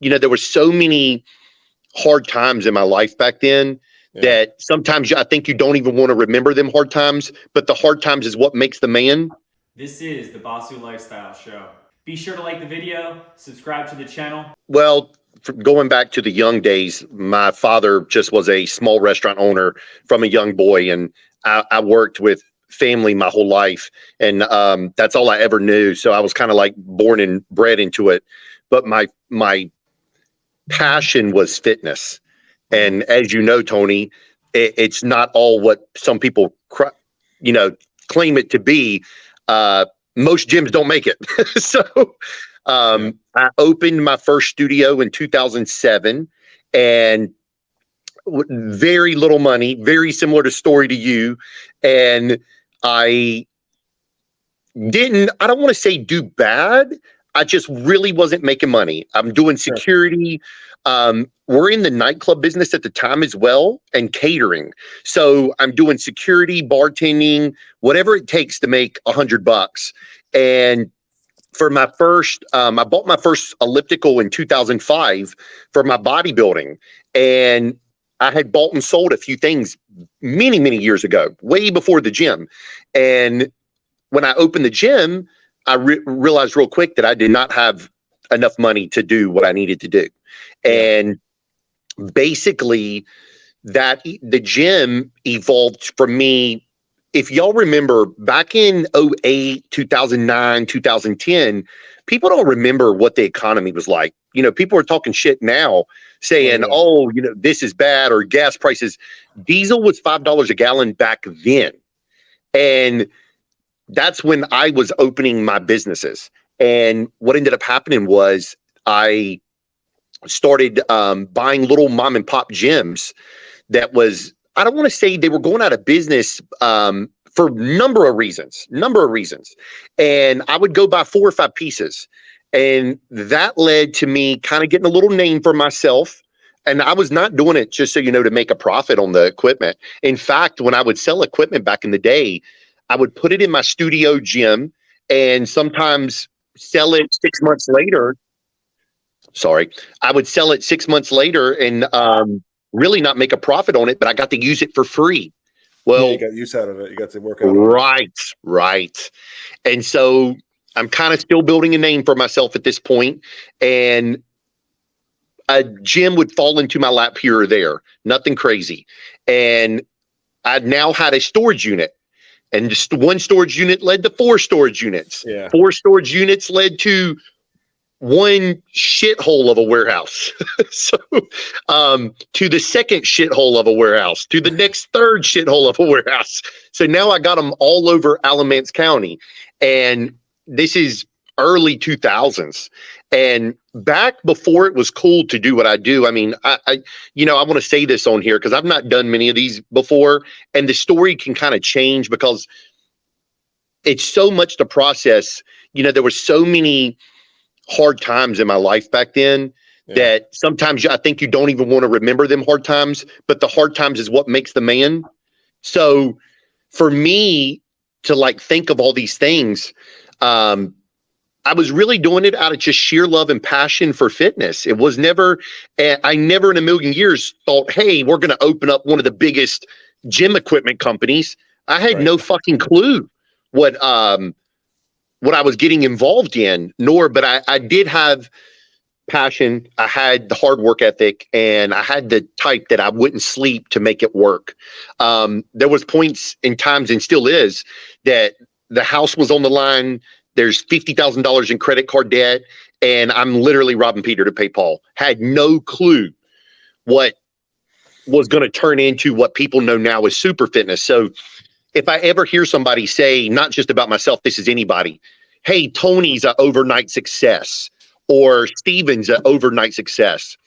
there were so many hard times in my life back then that sometimes I think you don't even want to remember them hard times, but the hard times is what makes the man. This is the Basu Lifestyle Show. Be sure to like the video, subscribe to the channel. Well, going back to the young days, my father just was a small restaurant owner from a young boy, and I worked with family my whole life, and that's all I ever knew. So I was kind of like born and bred into it. But my passion was fitness, and as you know, Tony, it's not all what some people claim it to be. Most gyms don't make it. So I opened my first studio in 2007, and very little money, very similar to story to you. And I don't want to say do bad. I just really wasn't making money. I'm doing security. We're in the nightclub business at the time as well, and catering. So I'm doing security, bartending, whatever it takes to make $100. And for my first, I bought my first elliptical in 2005 for my bodybuilding. And I had bought and sold a few things many, many years ago, way before the gym. And when I opened the gym, I realized real quick that I did not have enough money to do what I needed to do. And basically the gym evolved from me. If y'all remember back in 2008, 2009, 2010, people don't remember what the economy was like. People are talking shit now saying, this is bad, or gas prices. Diesel was $5 a gallon back then. And that's when I was opening my businesses. And what ended up happening was I started buying little mom and pop gyms that was, I don't want to say they were going out of business for number of reasons. And I would go buy 4 or 5 pieces. And that led to me kind of getting a little name for myself. And I was not doing it just to make a profit on the equipment. In fact, when I would sell equipment back in the day, I would put it in my studio gym and sometimes sell it 6 months later. I would sell it 6 months later and really not make a profit on it, but I got to use it for free. Well, you got use out of it. You got to work out. Right. And so I'm kind of still building a name for myself at this point, and a gym would fall into my lap here or there, nothing crazy. And I now had a storage unit, and just one storage unit led to 4 storage units. 4 storage units led to one shithole of a warehouse. So to the second shithole of a warehouse, to the next third shithole of a warehouse. So now I got them all over Alamance County. And this is early 2000s. And back before it was cool to do what I do, I mean, I want to say this on here because I've not done many of these before. And the story can kind of change because it's so much to process. There were so many hard times in my life back then that sometimes I think you don't even want to remember them hard times, but the hard times is what makes the man. So for me to think of all these things, I was really doing it out of just sheer love and passion for fitness. It was never, I never in a million years thought, hey, we're going to open up one of the biggest gym equipment companies. I had no fucking clue what I was getting involved in, but I did have passion. I had the hard work ethic, and I had the type that I wouldn't sleep to make it work. There was points in times, and still is, that the house was on the line. There's $50,000 in credit card debt, and I'm literally robbing Peter to pay Paul. Had no clue what was going to turn into what people know now as Superfitness. So if I ever hear somebody say, not just about myself, this is anybody, hey, Tony's an overnight success, or Steven's an overnight success,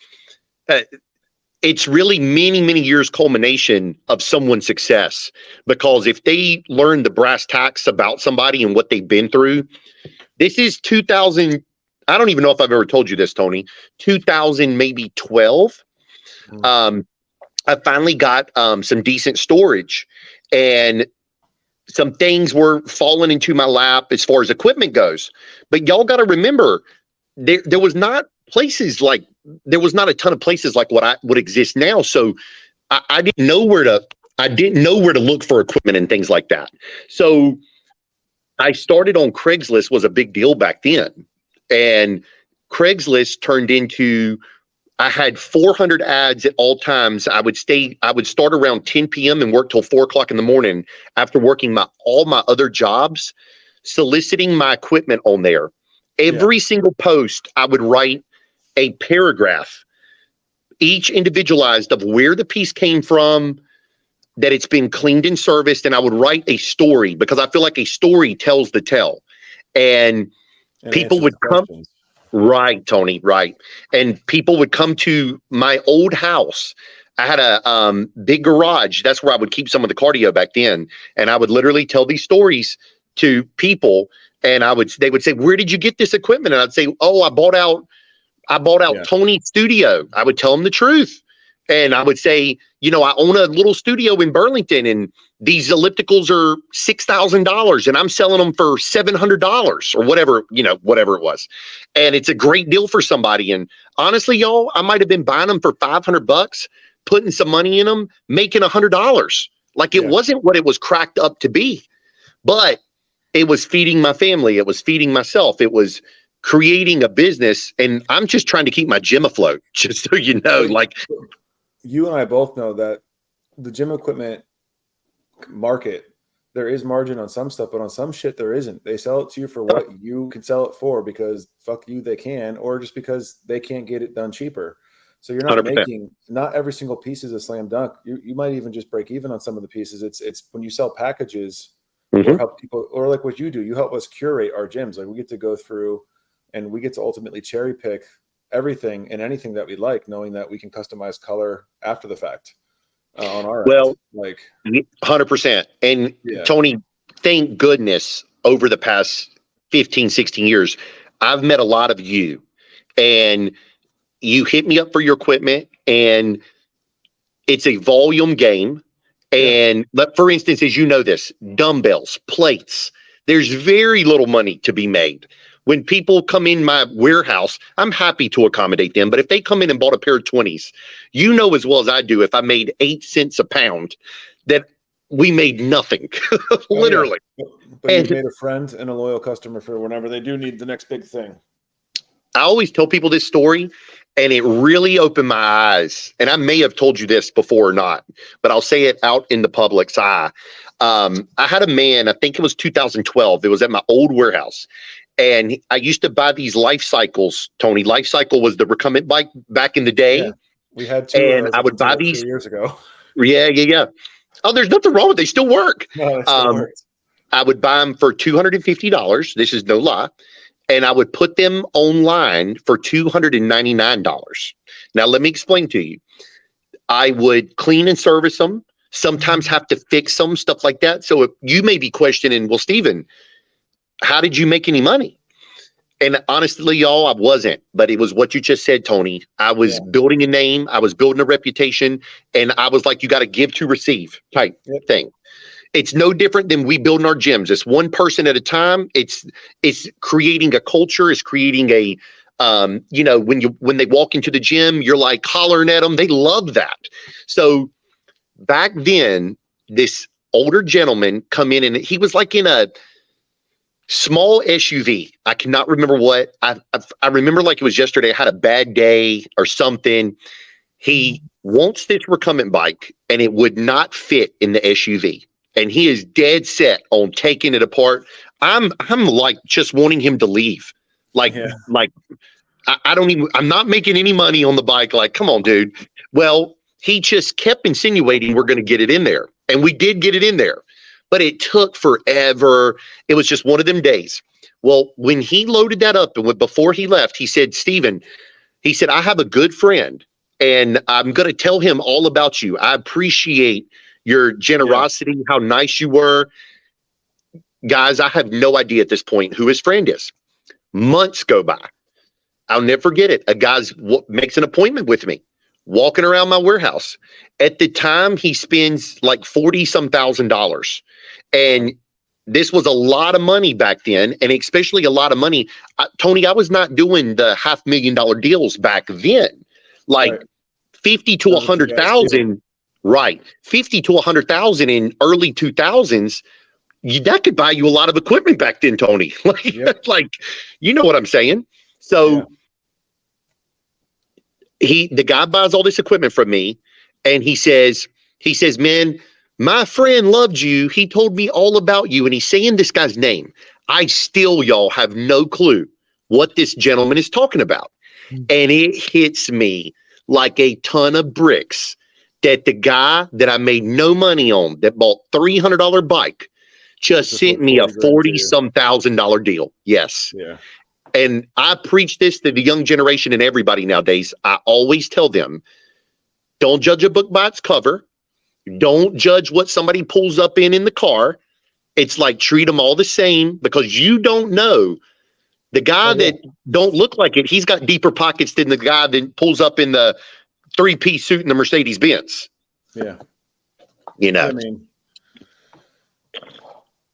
it's really many, many years culmination of someone's success. Because if they learn the brass tacks about somebody and what they've been through, this is 2000. I don't even know if I've ever told you this, Tony, 2000, maybe 12. I finally got some decent storage, and some things were falling into my lap as far as equipment goes. But y'all got to remember, there was not places like, there was not a ton of places like what would exist now. So I didn't know where to look for equipment and things like that. So I started on Craigslist, was a big deal back then. And Craigslist turned into, I had 400 ads at all times. I would start around 10 p.m. and work till 4 o'clock in the morning after working all my other jobs, soliciting my equipment on there. Every single post, I would write a paragraph, each individualized, of where the piece came from, that it's been cleaned and serviced. And I would write a story, because I feel like a story tells the tale. And people would come. Right, Tony, right. And people would come to my old house. I had a big garage. That's where I would keep some of the cardio back then. And I would literally tell these stories to people. And they would say, "Where did you get this equipment?" And I'd say, "Oh, I bought out Tony's studio." I would tell them the truth. And I would say, "I own a little studio in Burlington, and these ellipticals are $6,000 and I'm selling them for $700 or whatever it was. And it's a great deal for somebody. And honestly, y'all, I might've been buying them for $500, putting some money in them, making $100. Like, it wasn't what it was cracked up to be, but it was feeding my family. It was feeding myself. It was creating a business. And I'm just trying to keep my gym afloat, just so you know. Like, you and I both know that the gym equipment market, there is margin on some stuff, but on some shit there isn't. They sell it to you for what you can sell it for, because fuck you, they can, or just because they can't get it done cheaper. So you're not 100%. making, not every single piece is a slam dunk. You might even just break even on some of the pieces. It's when you sell packages or help people, or like what you do, you help us curate our gyms. Like, we get to go through and we get to ultimately cherry pick everything and anything that we like, knowing that we can customize color after the fact. On our end. Like 100%. And Tony, thank goodness, over the past 15, 16 years, I've met a lot of you, and you hit me up for your equipment, and it's a volume game. And for instance, as you know this, dumbbells, plates, there's very little money to be made. When people come in my warehouse, I'm happy to accommodate them. But if they come in and bought a pair of 20s, you know as well as I do, if I made 8 cents a pound, that we made nothing, literally. But you made a friend and a loyal customer for whenever they do need the next big thing. I always tell people this story, and it really opened my eyes. And I may have told you this before or not, but I'll say it out in the public's eye. I had a man, I think it was 2012. It was at my old warehouse. And I used to buy these Life Cycles, Tony. Life Cycle was the recumbent bike back in the day. Yeah, we had two. And I would buy these 2 years ago. Yeah. Oh, there's nothing wrong with it. They still work. No, they still work. I would buy them for $250. This is no lie. And I would put them online for $299. Now, let me explain to you. I would clean and service them, sometimes have to fix them, stuff like that. So if you may be questioning, well, Steven, how did you make any money? And honestly, y'all, I wasn't, but it was what you just said, Tony. I was building a name. I was building a reputation, and I was like, you got to give to receive type thing. It's no different than we building our gyms. It's one person at a time. It's creating a culture. It's creating a, when they walk into the gym, you're like hollering at them. They love that. So back then, this older gentleman come in, and he was like in a small SUV. I cannot remember what. I remember like it was yesterday. I had a bad day or something. He wants this recumbent bike, and it would not fit in the SUV. And he is dead set on taking it apart. I'm like just wanting him to leave. I'm not making any money on the bike. Like, come on, dude. Well, he just kept insinuating we're going to get it in there. And we did get it in there. But it took forever. It was just one of them days. Well, when he loaded that up and before he left, he said, Steven, he said, I have a good friend, and I'm going to tell him all about you. I appreciate your generosity, how nice you were. Guys, I have no idea at this point who his friend is. Months go by. I'll never forget it. A guy makes an appointment with me, walking around my warehouse. At the time, he spends like $40,000. And this was a lot of money back then, and especially a lot of money. Tony, I was not doing the $500,000 deals back then. Like Right. 50 to That's what you guys 100,000, right? 50 to 100,000 in early 2000s. That could buy you a lot of equipment back then, Tony. Like, Yep. like, you know what I'm saying? So the guy buys all this equipment from me, and he says, man, my friend loved you. He told me all about you, and he's saying this guy's name. I still, y'all, have no clue what this gentleman is talking about. And it hits me like a ton of bricks that the guy that I made no money on, that bought $300 bike, just sent me a 40-some thousand dollar deal. Yes. Yeah. And I preach this to the young generation and everybody nowadays. I always tell them, don't judge a book by its cover. Don't judge what somebody pulls up in the car. It's like, treat them all the same, because you don't know. The guy that don't look like it, he's got deeper pockets than the guy that pulls up in the 3-piece suit in the Mercedes Benz. Yeah. You know, I mean,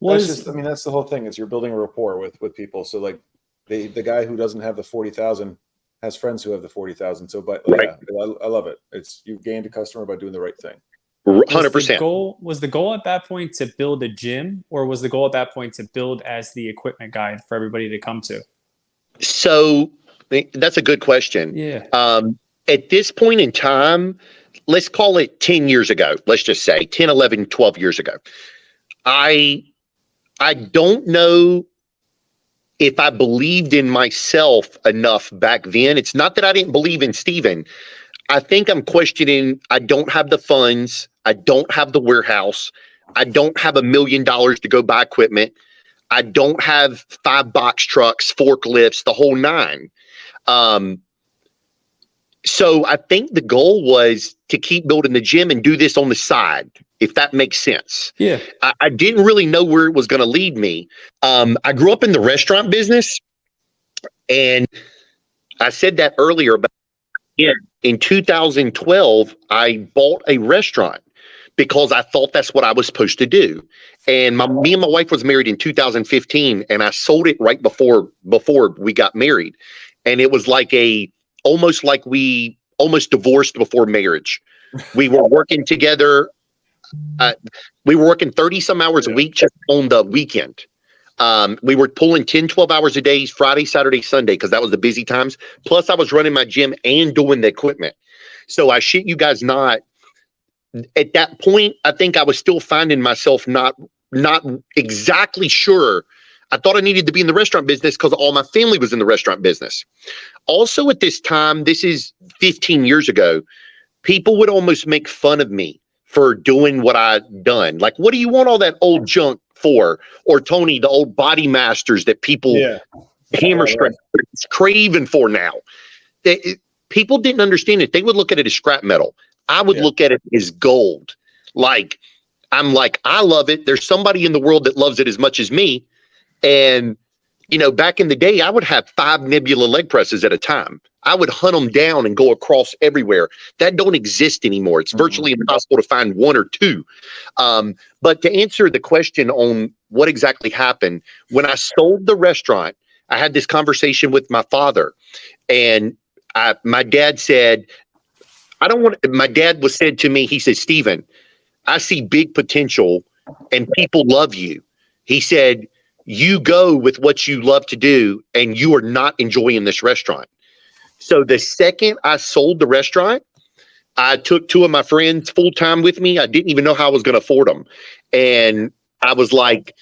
that's the whole thing, is you're building a rapport with people. So like the guy who doesn't have the 40,000 has friends who have the 40,000. So, but right. yeah, I love it. It's, you gained a customer by doing the right thing. 100%. Was the goal at that point to build a gym, or was the goal at that point to build as the equipment guide for everybody to come to? So that's a good question. Yeah. At this point in time, let's call it 10 years ago. Let's just say 10, 11, 12 years ago. I don't know if I believed in myself enough back then. It's not that I didn't believe in Steven. I think I'm questioning, I don't have the funds. I don't have the warehouse. I don't have $1 million to go buy equipment. I don't have 5 box trucks, forklifts, the whole 9. So I think the goal was to keep building the gym and do this on the side, if that makes sense. Yeah. I didn't really know where it was going to lead me. I grew up in the restaurant business, and I said that earlier, but in 2012, I bought a restaurant because I thought that's what I was supposed to do. And me and my wife was married in 2015, and I sold it right before we got married. And it was like almost like we almost divorced before marriage. We were working together. We were working 30 some hours a week just on the weekend. We were pulling 10, 12 hours a day, Friday, Saturday, Sunday, because that was the busy times. Plus I was running my gym and doing the equipment. So I shit you guys not, at that point, I think I was still finding myself not exactly sure. I thought I needed to be in the restaurant business because all my family was in the restaurant business. Also at this time, this is 15 years ago, people would almost make fun of me for doing what I'd done. Like, what do you want all that old junk for? Or Tony, the old body masters that people hammer strap craving for now. People didn't understand it. They would look at it as scrap metal. I would look at it as gold. Like, I'm like, I love it. There's somebody in the world that loves it as much as me. And, you know, back in the day, I would have 5 Nebula leg presses at a time. I would hunt them down and go across everywhere. That don't exist anymore. It's virtually impossible to find 1 or 2. But to answer the question on what exactly happened, when I sold the restaurant, I had this conversation with my father, and my dad said, my dad was said to me, he said, Steven, I see big potential and people love you. He said, you go with what you love to do and you are not enjoying this restaurant. So the second I sold the restaurant, I took 2 of my friends full time with me. I didn't even know how I was going to afford them. And I was like,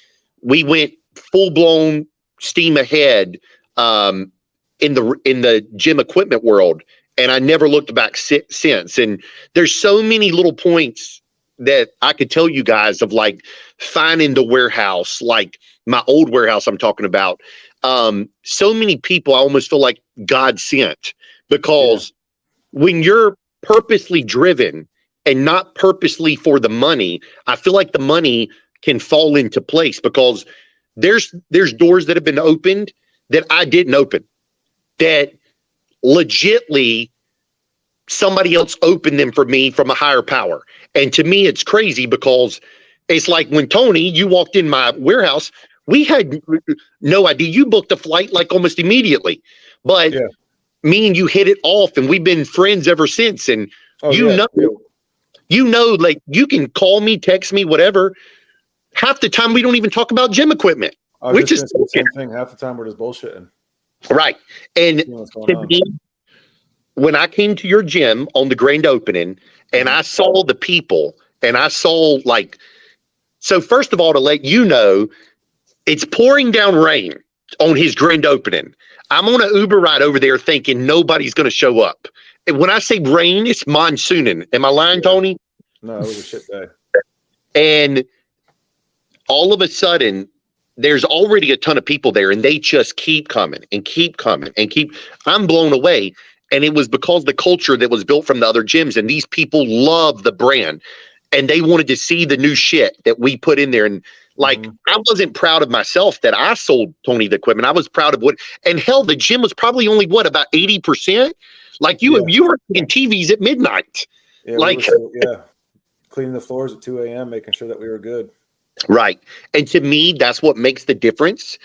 we went full blown steam ahead in the gym equipment world. And I never looked back since. And there's so many little points that I could tell you guys of, like, finding the warehouse, like my old warehouse I'm talking about. So many people, I almost feel like God sent, because when you're purposely driven and not purposely for the money, I feel like the money can fall into place, because there's doors that have been opened that I didn't open, that legitly somebody else opened them for me from a higher power. And to me, it's crazy, because It's like when Tony, you walked in my warehouse, we had no idea. You booked a flight like almost immediately, but Yeah. me and you hit it off, and we've been friends ever since. And Yeah. like you can call me, text me, whatever. Half the time we don't even talk about gym equipment. I was just the same thing. Half the time we're just bullshitting. Right. And to me, when I came to your gym on the grand opening and I saw the people and I saw so first of all, to let you know, it's pouring down rain on his grand opening. I'm on an Uber ride over there thinking nobody's going to show up. And when I say rain, it's monsooning. Am I lying, Tony? No, it was a shit day. And all of a sudden, there's already a ton of people there, and they just keep coming and keep coming and I'm blown away. And it was because the culture that was built from the other gyms, and these people love the brand, and they wanted to see the new shit that we put in there. And I wasn't proud of myself that I sold Tony the equipment. I was proud of and hell, the gym was probably only about 80%. Like you were getting TVs at midnight. Yeah, cleaning the floors at 2 a.m., making sure that we were good. Right. And to me, that's what makes the difference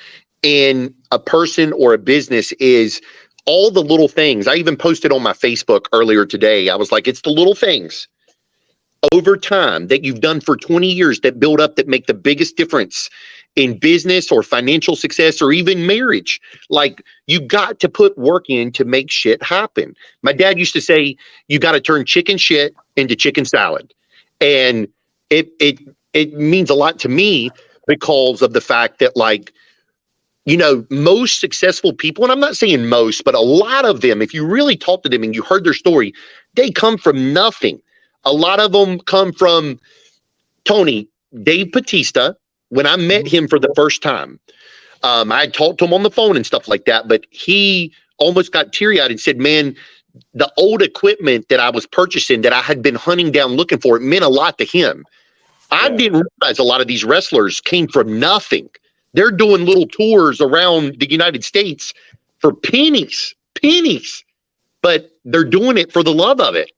in a person or a business is all the little things. I even posted on my Facebook earlier today. I was like, it's the little things over time that you've done for 20 years that build up that make the biggest difference in business or financial success or even marriage. Like you got to put work in to make shit happen. My dad used to say, you got to turn chicken shit into chicken salad. And it means a lot to me because of the fact that most successful people, and I'm not saying most, but a lot of them, if you really talk to them and you heard their story, they come from nothing. A lot of them come from Tony, Dave Bautista. When I met him for the first time, I had talked to him on the phone and stuff like that, but he almost got teary-eyed and said, man, the old equipment that I was purchasing that I had been hunting down looking for, it meant a lot to him. I didn't realize a lot of these wrestlers came from nothing. They're doing little tours around the United States for pennies, but they're doing it for the love of it.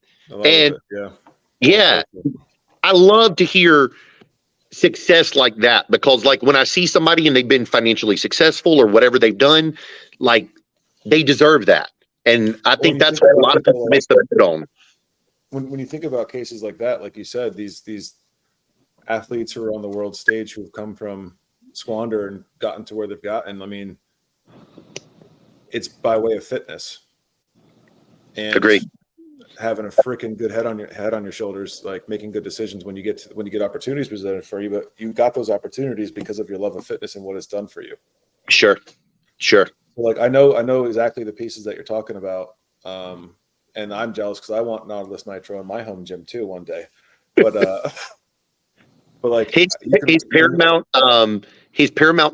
I love to hear success like that because when I see somebody and they've been financially successful or whatever they've done, they deserve that. And I think that's what a lot of people miss the boat on. When you think about cases like that, like you said, these athletes who are on the world stage who have come from squander and gotten to where they've gotten. I mean, it's by way of fitness and Agreed. Having a freaking good head on your shoulders, like making good decisions when you get opportunities presented for you. But you got those opportunities because of your love of fitness and what it's done for you. Sure. I know exactly the pieces that you're talking about. And I'm jealous because I want Nautilus Nitro in my home gym too one day. But his Paramount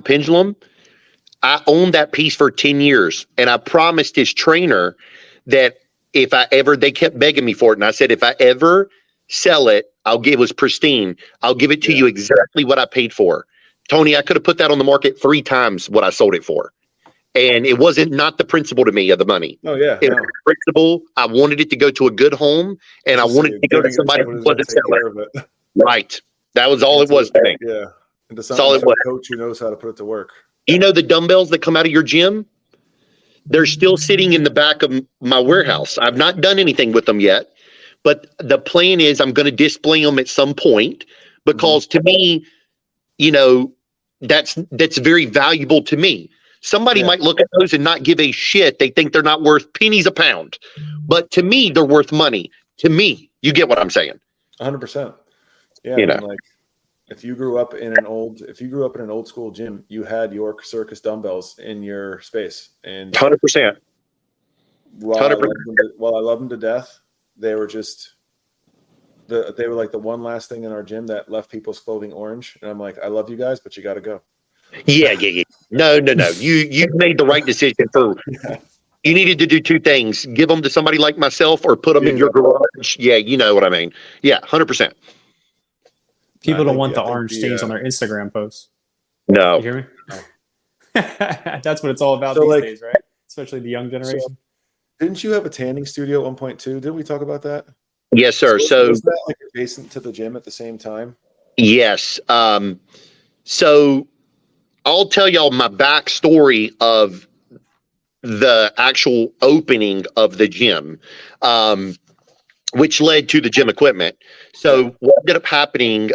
pendulum, I owned that piece for 10 years, and I promised his trainer that if I ever, they kept begging me for it, and I said if I ever sell it, it was pristine. I'll give it to you exactly what I paid for. Tony, I could have put that on the market 3 times what I sold it for, and it wasn't not the principle to me of the money. Oh yeah, it was the principle. I wanted it to go to a good home, and I wanted it to go to somebody who wasn't selling it. Right. That was all it was to me. Yeah. And to some coach who knows how to put it to work. You know the dumbbells that come out of your gym? They're still sitting in the back of my warehouse. I've not done anything with them yet, but the plan is I'm going to display them at some point because to me, that's very valuable to me. Somebody might look at those and not give a shit. They think they're not worth pennies a pound, but to me, they're worth money. To me, you get what I'm saying? 100%. Yeah, if you grew up in an old school gym, you had your circus dumbbells in your space, and 100%. While I love them to death, they were like the one last thing in our gym that left people's clothing orange, and I'm like, I love you guys, but you got to go. Yeah. No. You made the right decision for. You needed to do 2 things: give them to somebody like myself, or put them in your garage. Yeah, you know what I mean. Yeah, 100%. People don't want the orange stains on their Instagram posts. No. You hear me? No. That's what it's all about these days, right? Especially the young generation. So, didn't you have a tanning studio at 1.2? Didn't we talk about that? Yes, sir. So was that adjacent to the gym at the same time? Yes. So I'll tell y'all my backstory of the actual opening of the gym, which led to the gym equipment. So what ended up happening,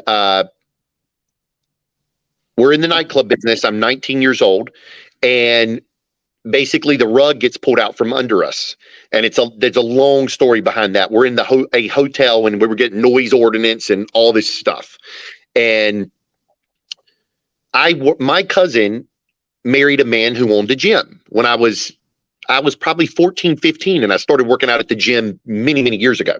we're in the nightclub business. I'm 19 years old, and basically the rug gets pulled out from under us. And there's a long story behind that. We're in a hotel and we were getting noise ordinance and all this stuff. And my cousin married a man who owned a gym when I was probably 14, 15, and I started working out at the gym many, many years ago.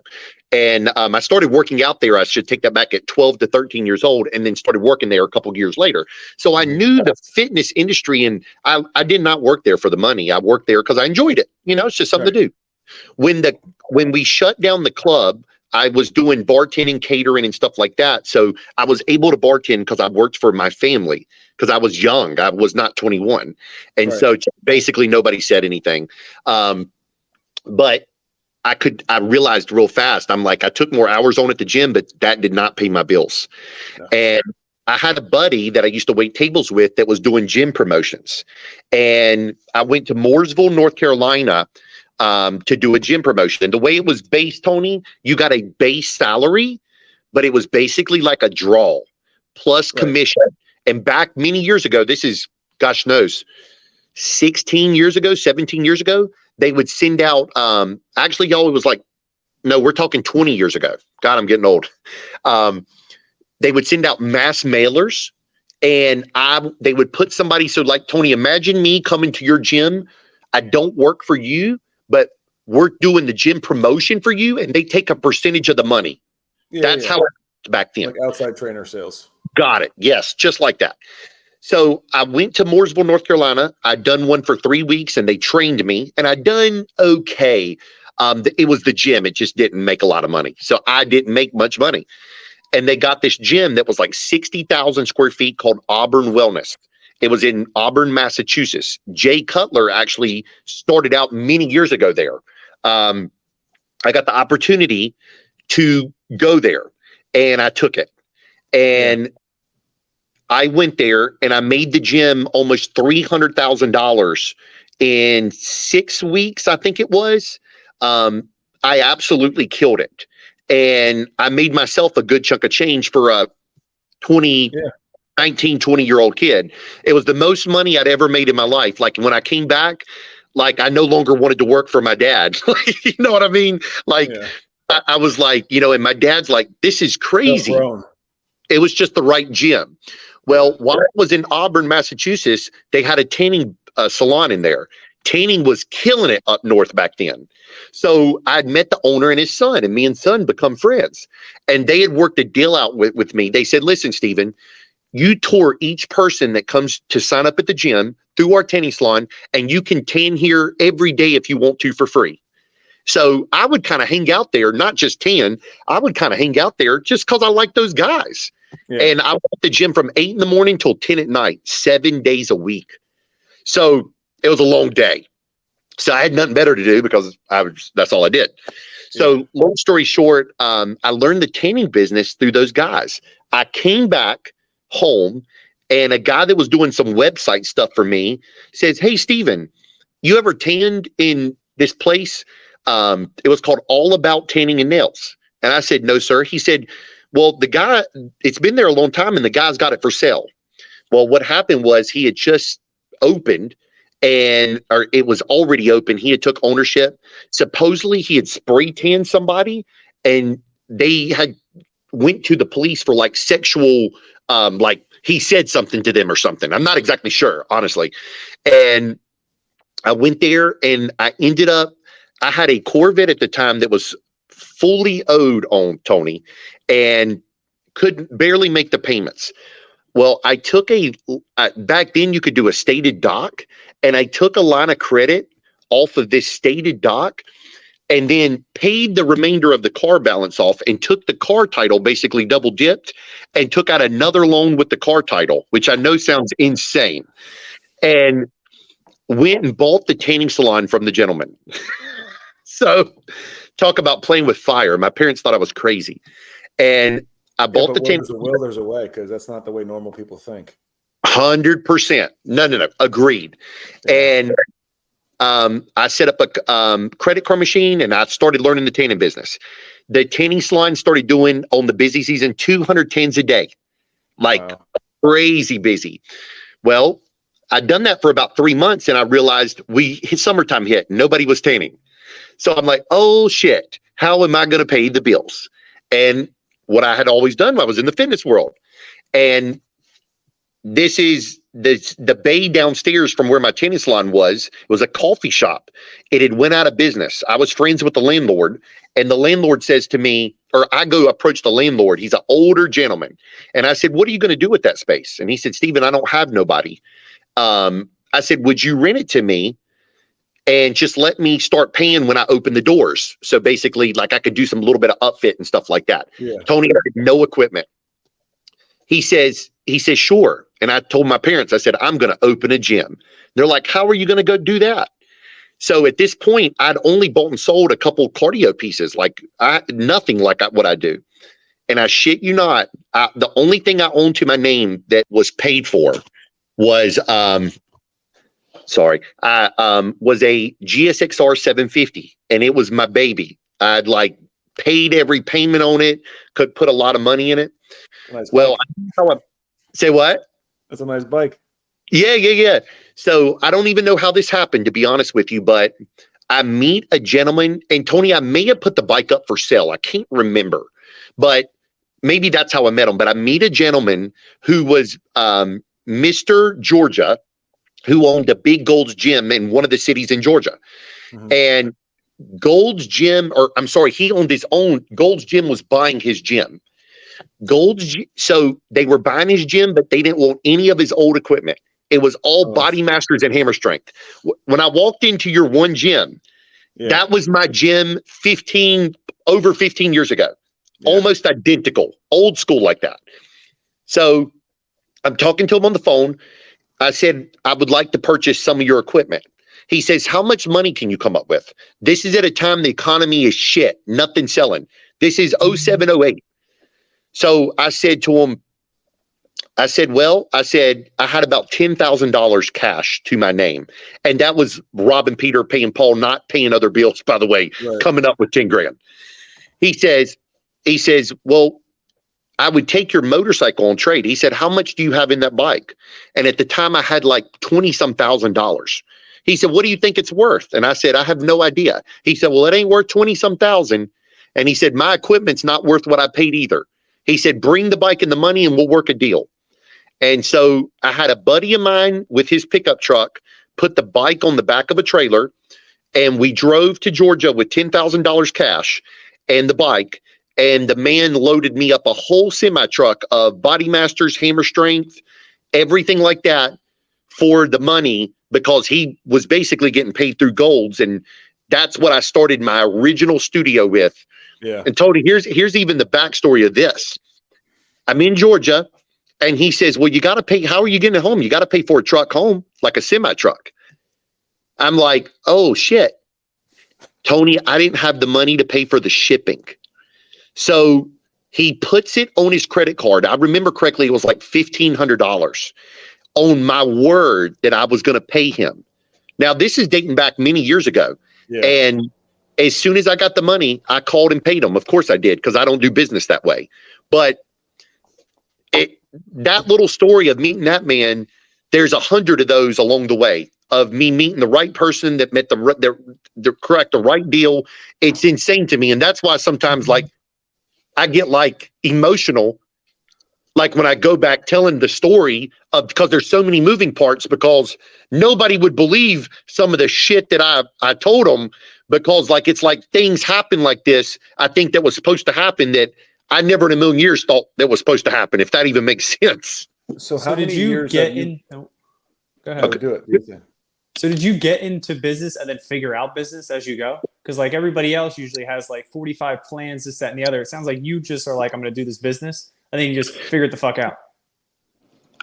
And I started working out there, I should take that back, at 12 to 13 years old, and then started working there a couple of years later. So I knew the fitness industry, and I did not work there for the money. I worked there because I enjoyed it. It's just something to do. When we shut down the club, I was doing bartending, catering, and stuff like that. So I was able to bartend because I worked for my family, because I was young. I was not 21. And so basically nobody said anything. But I realized real fast, I'm like, I took more hours on at the gym, but that did not pay my bills. No. And I had a buddy that I used to wait tables with that was doing gym promotions. And I went to Mooresville, North Carolina, to do a gym promotion. And the way it was based, Tony, you got a base salary, but it was basically like a draw plus commission. And back many years ago, this is, gosh knows, 16 years ago, 17 years ago, they would send out, actually, y'all, it was like, no, we're talking 20 years ago. God, I'm getting old. They would send out mass mailers, and they would put somebody, so like, Tony, imagine me coming to your gym. I don't work for you, but we're doing the gym promotion for you, and they take a percentage of the money. That's how it was back then. Like outside trainer sales. Got it. Yes, just like that. So I went to Mooresville, North Carolina. I'd done one for 3 weeks, and they trained me, and I'd done okay. It was the gym. It just didn't make a lot of money. So I didn't make much money. And they got this gym that was like 60,000 square feet called Auburn Wellness. It was in Auburn, Massachusetts. Jay Cutler actually started out many years ago there. I got the opportunity to go there, and I took it. And I went there, and I made the gym almost $300,000 in 6 weeks, I think it was. I absolutely killed it. And I made myself a good chunk of change for a 19, 20-year-old kid. It was the most money I'd ever made in my life. Like, when I came back, like, I no longer wanted to work for my dad. You know what I mean? Like, I was like, and my dad's like, this is crazy. It was just the right gym. Well, while I was in Auburn, Massachusetts, they had a tanning salon in there. Tanning was killing it up north back then. So I'd met the owner and his son, and me and son become friends. And they had worked a deal out with me. They said, listen, Stephen, you tour each person that comes to sign up at the gym through our tanning salon, and you can tan here every day if you want to for free. So I would kind of hang out there, not just tan. I would kind of hang out there just because I like those guys. And I went to the gym from 8 in the morning till 10 at night, 7 days a week. So it was a long day. So I had nothing better to do because that's all I did. So long story short, I learned the tanning business through those guys. I came back home, and a guy that was doing some website stuff for me says, hey, Steven, you ever tanned in this place? It was called All About Tanning and Nails. And I said, no, sir. He said, well, the guy, it's been there a long time, and the guy's got it for sale. Well, what happened was he had just opened, or it was already open. He had took ownership. Supposedly he had spray tanned somebody, and they had went to the police for like sexual, like he said something to them or something. I'm not exactly sure, honestly. And I went there, and I had a Corvette at the time that was fully owed on, Tony, and couldn't barely make the payments. Well, I took back then you could do a stated doc, and I took a line of credit off of this stated doc and then paid the remainder of the car balance off, and took the car title, basically double dipped, and took out another loan with the car title, which I know sounds insane, and went and bought the tanning salon from the gentleman. So talk about playing with fire. My parents thought I was crazy. And I bought the where tennis. there's a will, there's a way, because that's not the way normal people think. 100%. No. Agreed. Yeah. And I set up a credit card machine, and I started learning the tanning business. The tanning salon started doing, on the busy season, 200 tens a day, like crazy busy. Well, I'd done that for about 3 months, and I realized summertime hit. Nobody was tanning. So I'm like, oh, shit, how am I going to pay the bills? And what I had always done, I was in the fitness world. And this is the bay downstairs from where my tennis salon was. It was a coffee shop. It had went out of business. I was friends with the landlord, and the landlord says to me, or I go approach the landlord. He's an older gentleman. And I said, what are you going to do with that space? And he said, Stephen, I don't have nobody. I said, would you rent it to me and just let me start paying when I open the doors? So basically, like, I could do some little bit of upfit and stuff like that. Yeah. Tony had no equipment. He says, sure. And I told my parents, I said, I'm going to open a gym. They're like, how are you going to go do that? So at this point, I'd only bought and sold a couple cardio pieces, nothing like what I do. And I shit you not, the only thing I owned to my name that was paid for was, was a GSXR 750. And it was my baby. I'd paid every payment on it, could put a lot of money in it. Nice well, say what? That's a nice bike. Yeah. So I don't even know how this happened, to be honest with you, but I meet a gentleman, and Tony, I may have put the bike up for sale. I can't remember, but maybe that's how I met him. But I meet a gentleman who was Mr. Georgia, who owned a big Gold's Gym in one of the cities in Georgia. Mm-hmm. And Gold's Gym, he owned his own. Gold's Gym was buying his gym. So they were buying his gym, but they didn't want any of his old equipment. It was all Body Masters and Hammer Strength. When I walked into your one gym, that was my gym over 15 years ago. Almost identical, old school like that. So I'm talking to him on the phone. I said, I would like to purchase some of your equipment. He says, how much money can you come up with? This is at a time the economy is shit. Nothing selling. This is 07, 08. So I said to him, I had about $10,000 cash to my name. And that was robbing Peter, paying Paul, not paying other bills, by the way, coming up with 10 grand. He says, well, I would take your motorcycle on trade. He said, how much do you have in that bike? And at the time I had $20-some thousand. He said, what do you think it's worth? And I said, I have no idea. He said, well, it ain't worth 20-some thousand. And he said, my equipment's not worth what I paid either. He said, bring the bike and the money and we'll work a deal. And so I had a buddy of mine with his pickup truck, put the bike on the back of a trailer, and we drove to Georgia with $10,000 cash and the bike. And the man loaded me up a whole semi truck of Body Masters, Hammer Strength, everything like that for the money, because he was basically getting paid through Gold's. And that's what I started my original studio with. Yeah. And Tony, here's even the backstory of this. I'm in Georgia, and he says, well, you got to pay. How are you getting it home? You got to pay for a truck home, like a semi truck. I'm like, oh, shit. Tony, I didn't have the money to pay for the shipping. So he puts it on his credit card. I remember correctly, it was $1,500 on my word that I was going to pay him. Now, this is dating back many years ago. Yeah. And as soon as I got the money, I called and paid him. Of course I did, because I don't do business that way. But that little story of meeting that man, there's 100 of those along the way of me meeting the right person that met the right deal. It's insane to me. And that's why sometimes I get emotional, when I go back telling the story of, because there's so many moving parts, because nobody would believe some of the shit that I told them, because it's things happen like this. I think that was supposed to happen that I never in a million years thought that was supposed to happen, if that even makes sense. So how many years get in? Go ahead. Okay. Do it. So did you get into business and then figure out business as you go? Because everybody else usually has 45 plans, this, that, and the other. It sounds like you just are I'm going to do this business, and then you just figure it the fuck out.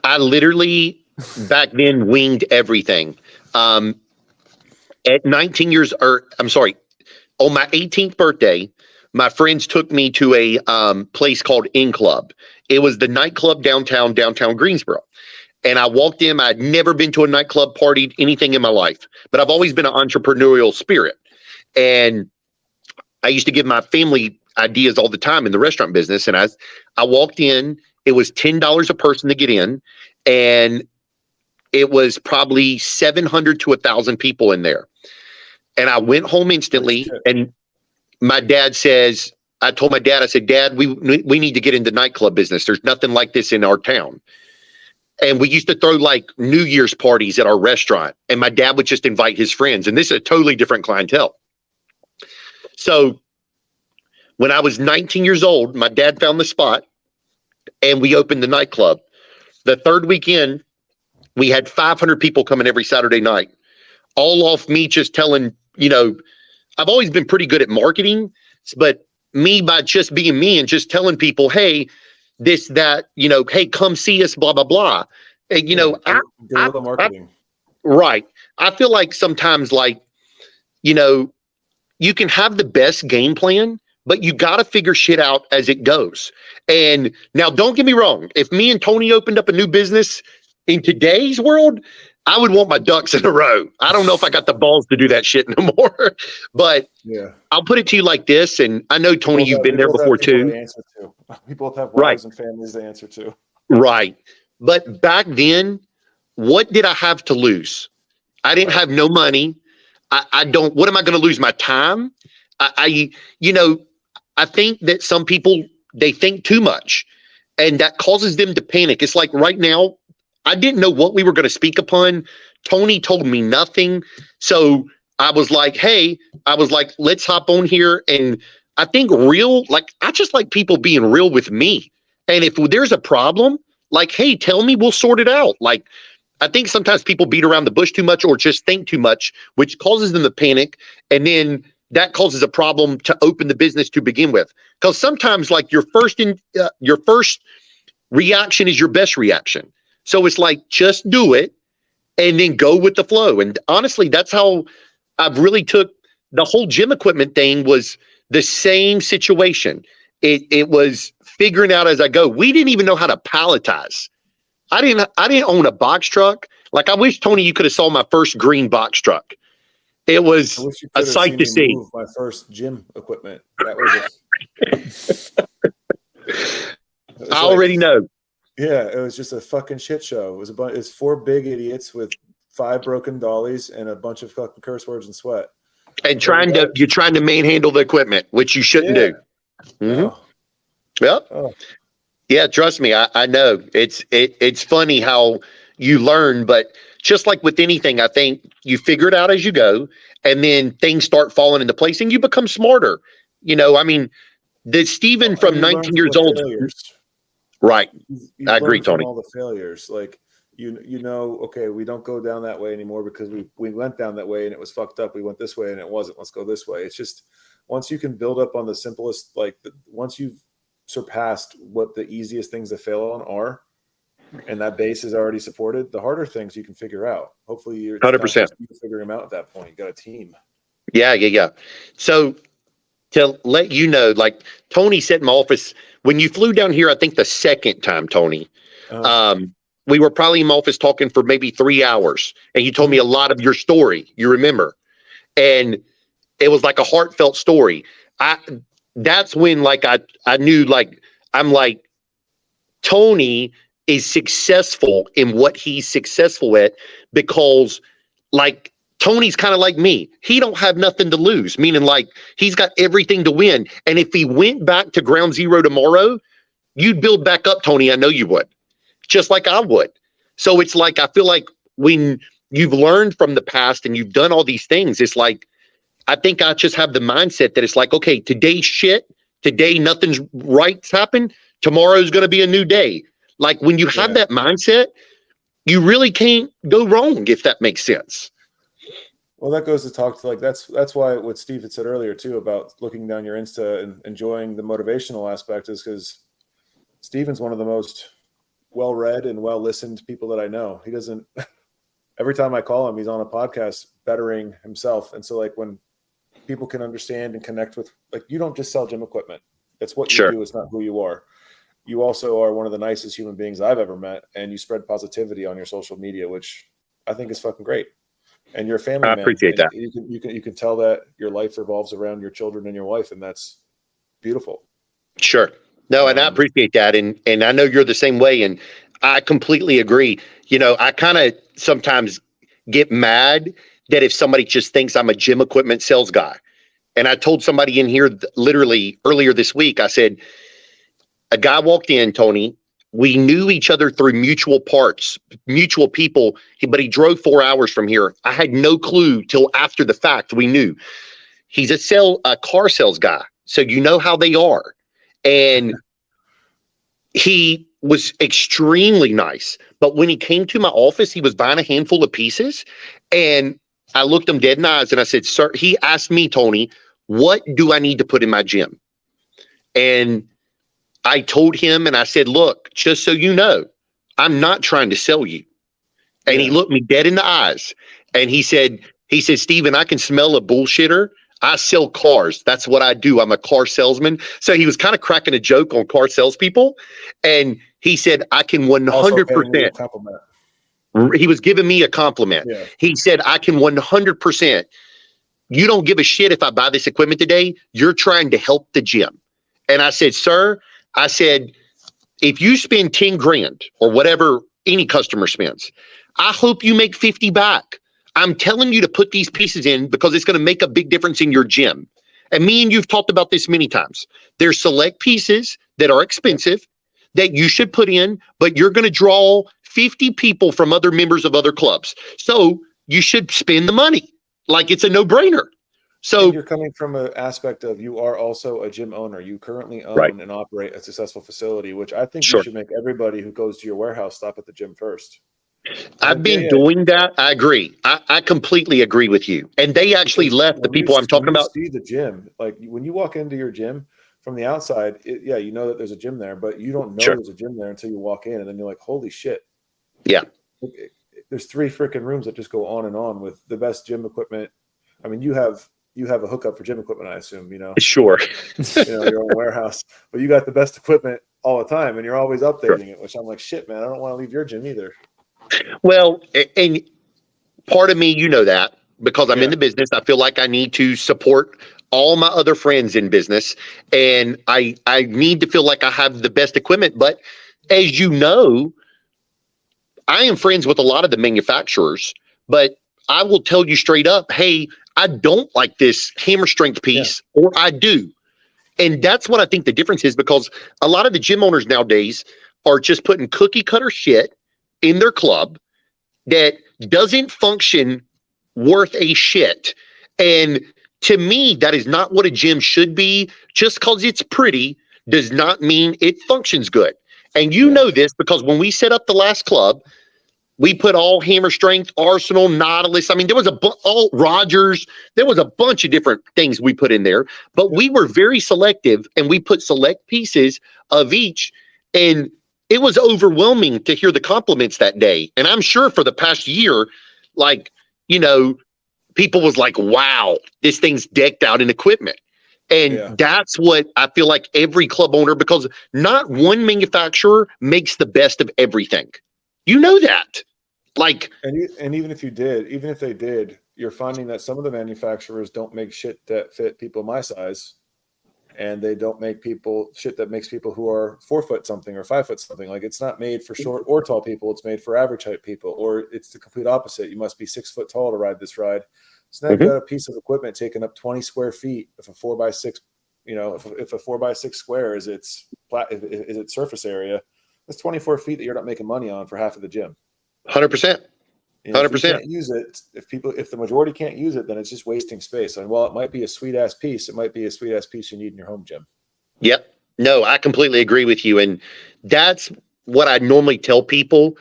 I literally back then winged everything. At 19 years, on my 18th birthday, my friends took me to a place called In Club. It was the nightclub downtown Greensboro. And I walked in. I'd never been to a nightclub, partied, anything in my life, but I've always been an entrepreneurial spirit. And I used to give my family ideas all the time in the restaurant business. And I walked in, it was $10 a person to get in. And it was probably 700 to 1,000 people in there. And I went home instantly. And my dad says, I told my dad, I said, Dad, we need to get into nightclub business. There's nothing like this in our town. And we used to throw like New Year's parties at our restaurant. And my dad would just invite his friends. And this is a totally different clientele. So when I was 19 years old, my dad found the spot and we opened the nightclub. The third weekend, we had 500 people coming every Saturday night, all off me just telling, I've always been pretty good at marketing, but me by just being me and just telling people, hey, this, that, hey, come see us, blah, blah, blah. And, guerrilla marketing. Right. I feel like sometimes you can have the best game plan, but you got to figure shit out as it goes. And now don't get me wrong. If me and Tony opened up a new business in today's world, I would want my ducks in a row. I don't know if I got the balls to do that shit no more, but yeah, I'll put it to you like this. And I know, Tony, you've been there before too. We both have wives and families to answer to. Right. But back then, what did I have to lose? I didn't have no money. What am I going to lose? My time? I think that some people, they think too much and that causes them to panic. It's like right now, I didn't know what we were going to speak upon. Tony told me nothing. So I was like, let's hop on here. And I think I just like people being real with me. And if there's a problem, hey, tell me, we'll sort it out. I think sometimes people beat around the bush too much or just think too much, which causes them to panic. And then that causes a problem to open the business to begin with. Because sometimes your first reaction is your best reaction. So it's just do it and then go with the flow. And honestly, that's how I've really took the whole gym equipment thing. Was the same situation. It was figuring out as I go. We didn't even know how to palletize. I didn't own a box truck. I wish, Tony, you could have saw my first green box truck. It was a sight to see. My first gym equipment. That was I already know. Yeah, it was just a fucking shit show. It's 4 big idiots with 5 broken dollies and a bunch of fucking curse words and sweat. And you're trying to manhandle the equipment, which you shouldn't do. Mm-hmm. Oh. Yep. Oh. Yeah, trust me, I know. It's funny how you learn, but just like with anything, I think you figure it out as you go, and then things start falling into place, and you become smarter. The Steven from 19 years old. Failures. Right. You've I agree, learned from Tony. all the failures, okay, we don't go down that way anymore because we went down that way and it was fucked up. We went this way and it wasn't. Let's go this way. It's just once you can build up on the simplest, once you've surpassed what the easiest things to fail on are, and that base is already supported, the harder things you can figure out. Hopefully you're 100%. figuring them out at that point. You got a team. Yeah. So to let you know, Tony sat in my office when you flew down here, I think the second time, Tony, we were probably in my office talking for maybe 3 hours, and you told me a lot of your story. You remember? And it was like a heartfelt story. That's when I knew Tony is successful in what he's successful at because Tony's kind of like me. He don't have nothing to lose, meaning he's got everything to win. And if he went back to ground zero tomorrow, you'd build back up, Tony. I know you would, just like I would. So it's I feel like when you've learned from the past and you've done all these things, it's I think I just have the mindset that it's okay, today's shit. Today, nothing's right's happened. Tomorrow's going to be a new day. When you have that mindset, you really can't go wrong, if that makes sense. Well, that goes to talk to that's why what Steve had said earlier too about looking down your Insta and enjoying the motivational aspect is because Steven's one of the most well-read and well-listened people that I know. He doesn't. Every time I call him, he's on a podcast bettering himself, and so when people can understand and connect with. Like, you don't just sell gym equipment. It's what you Sure. do. It's not who you are. You also are one of the nicest human beings I've ever met, and you spread positivity on your social media, which I think is fucking great. And you're a family I man. appreciate and that. You can tell that your life revolves around your children and your wife, and that's beautiful. Sure. No, and I appreciate that. And I know you're the same way. And I completely agree. I kind of sometimes get mad that if somebody just thinks I'm a gym equipment sales guy. And I told somebody in here literally earlier this week, I said, a guy walked in, Tony. We knew each other through mutual people, but he drove 4 hours from here. I had no clue till after the fact we knew. He's a car sales guy. So you know how they are. And he was extremely nice. But when he came to my office, he was buying a handful of pieces. And I looked him dead in the eyes and I said, sir, he asked me, Tony, what do I need to put in my gym? And I told him and I said, look, just so you know, I'm not trying to sell you. And he looked me dead in the eyes and he said, Steven, I can smell a bullshitter. I sell cars. That's what I do. I'm a car salesman. So he was kind of cracking a joke on car salespeople. And he said, I can 100%. Compliment. He was giving me a compliment. Yeah. He said, I can 100%. You don't give a shit if I buy this equipment today. You're trying to help the gym. And I said, sir, if you spend 10 grand or whatever any customer spends, I hope you make 50 back. I'm telling you to put these pieces in because it's going to make a big difference in your gym. And me and you've talked about this many times. There's select pieces that are expensive that you should put in, but you're going to draw 50 people from other members of other clubs. So you should spend the money. Like, it's a no-brainer. So and you're coming from an aspect of you are also a gym owner. You currently own and operate a successful facility, which I think you should make everybody who goes to your warehouse stop at the gym first. I've been doing that. I agree. I completely agree with you. And they actually left the people I'm talking about. See the gym, like when you walk into your gym from the outside, you know that there's a gym there, but you don't know there's a gym there until you walk in, and then you're like, holy shit. Yeah. There's 3 freaking rooms that just go on and on with the best gym equipment. I mean, you have a hookup for gym equipment, I assume, Sure. Your own warehouse, but you got the best equipment all the time and you're always updating it, which I'm like, shit, man, I don't want to leave your gym either. Well, and part of me, that because I'm in the business, I feel like I need to support all my other friends in business and I need to feel like I have the best equipment. But as you know, I am friends with a lot of the manufacturers, but I will tell you straight up, hey, I don't like this hammer strength piece, or I do. And that's what I think the difference is, because a lot of the gym owners nowadays are just putting cookie cutter shit in their club that doesn't function worth a shit. And to me, that is not what a gym should be. Just because it's pretty does not mean it functions good. And you know this because when we set up the last club, we put all hammer strength, Arsenal, Nautilus. I mean, there was all Rogers. There was a bunch of different things we put in there, but we were very selective and we put select pieces of each. And it was overwhelming to hear the compliments that day. And I'm sure for the past year, people was like, wow, this thing's decked out in equipment. And that's what I feel like every club owner, because not one manufacturer makes the best of everything. You know that. And even if they did, you're finding that some of the manufacturers don't make shit that fit people my size, and they don't make shit that makes people who are 4 foot something or 5 foot something. Like, it's not made for short or tall people. It's made for average height people, or it's the complete opposite. You must be 6 foot tall to ride this ride. So now you've got a piece of equipment taking up 20 square feet. If a 4x6, if a 4x6 square is its surface area, that's 24 feet that you're not making money on for half of the gym. 100%. 100%. If you can't use it, if the majority can't use it, then it's just wasting space. And while it might be a sweet ass piece, it might be a sweet ass piece you need in your home gym. Yep. No, I completely agree with you. And that's what I normally tell people.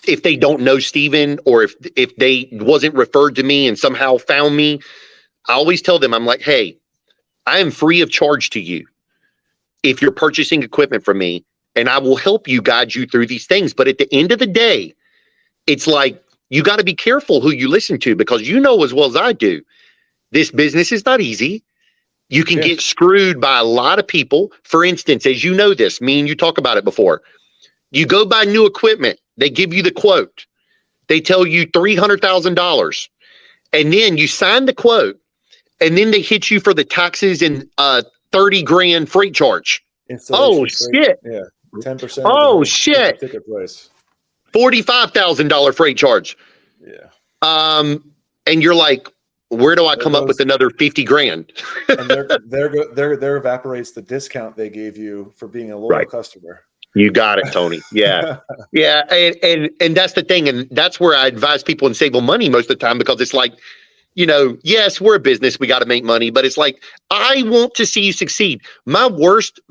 If they don't know Steven, or if they wasn't referred to me and somehow found me, I always tell them, I'm like, hey, I am free of charge to you if you're purchasing equipment from me, and I will help you, guide you through these things. But at the end of the day, it's like, you got to be careful who you listen to, because you know as well as I do, This business is not easy. You can Yeah. get screwed by a lot of people. For instance, as you know this, me and you talk about it before. You go buy new equipment. They give you the quote. They tell you $300,000. And then you sign the quote. And then they hit you for the taxes and 30 grand freight charge. Oh, shit. Yeah. 10%. Oh, shit. Ticket price. $45,000 freight charge. Yeah. And you're like, where do I come up with another 50 grand? And there evaporates the discount they gave you for being a loyal customer. You got it, Tony. Yeah. Yeah. And that's the thing. And that's where I advise people in Sable Money most of the time, because it's like, you know, yes, we're a business. We got to make money, but it's like, I want to see you succeed. My worst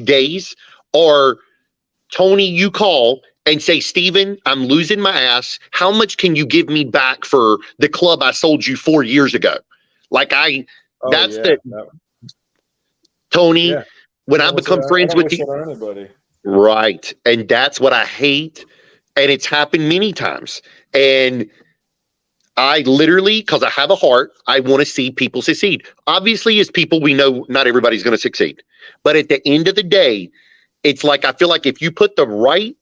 days are, Tony, you call and say, Steven, I'm losing my ass. How much can you give me back for the club I sold you 4 years ago? Like Tony, when I become friends with you. Right. And that's what I hate. And it's happened many times. And I literally, because I have a heart, I want to see people succeed. Obviously, as people, we know not everybody's going to succeed. But at the end of the day, it's like, I feel like if you put the right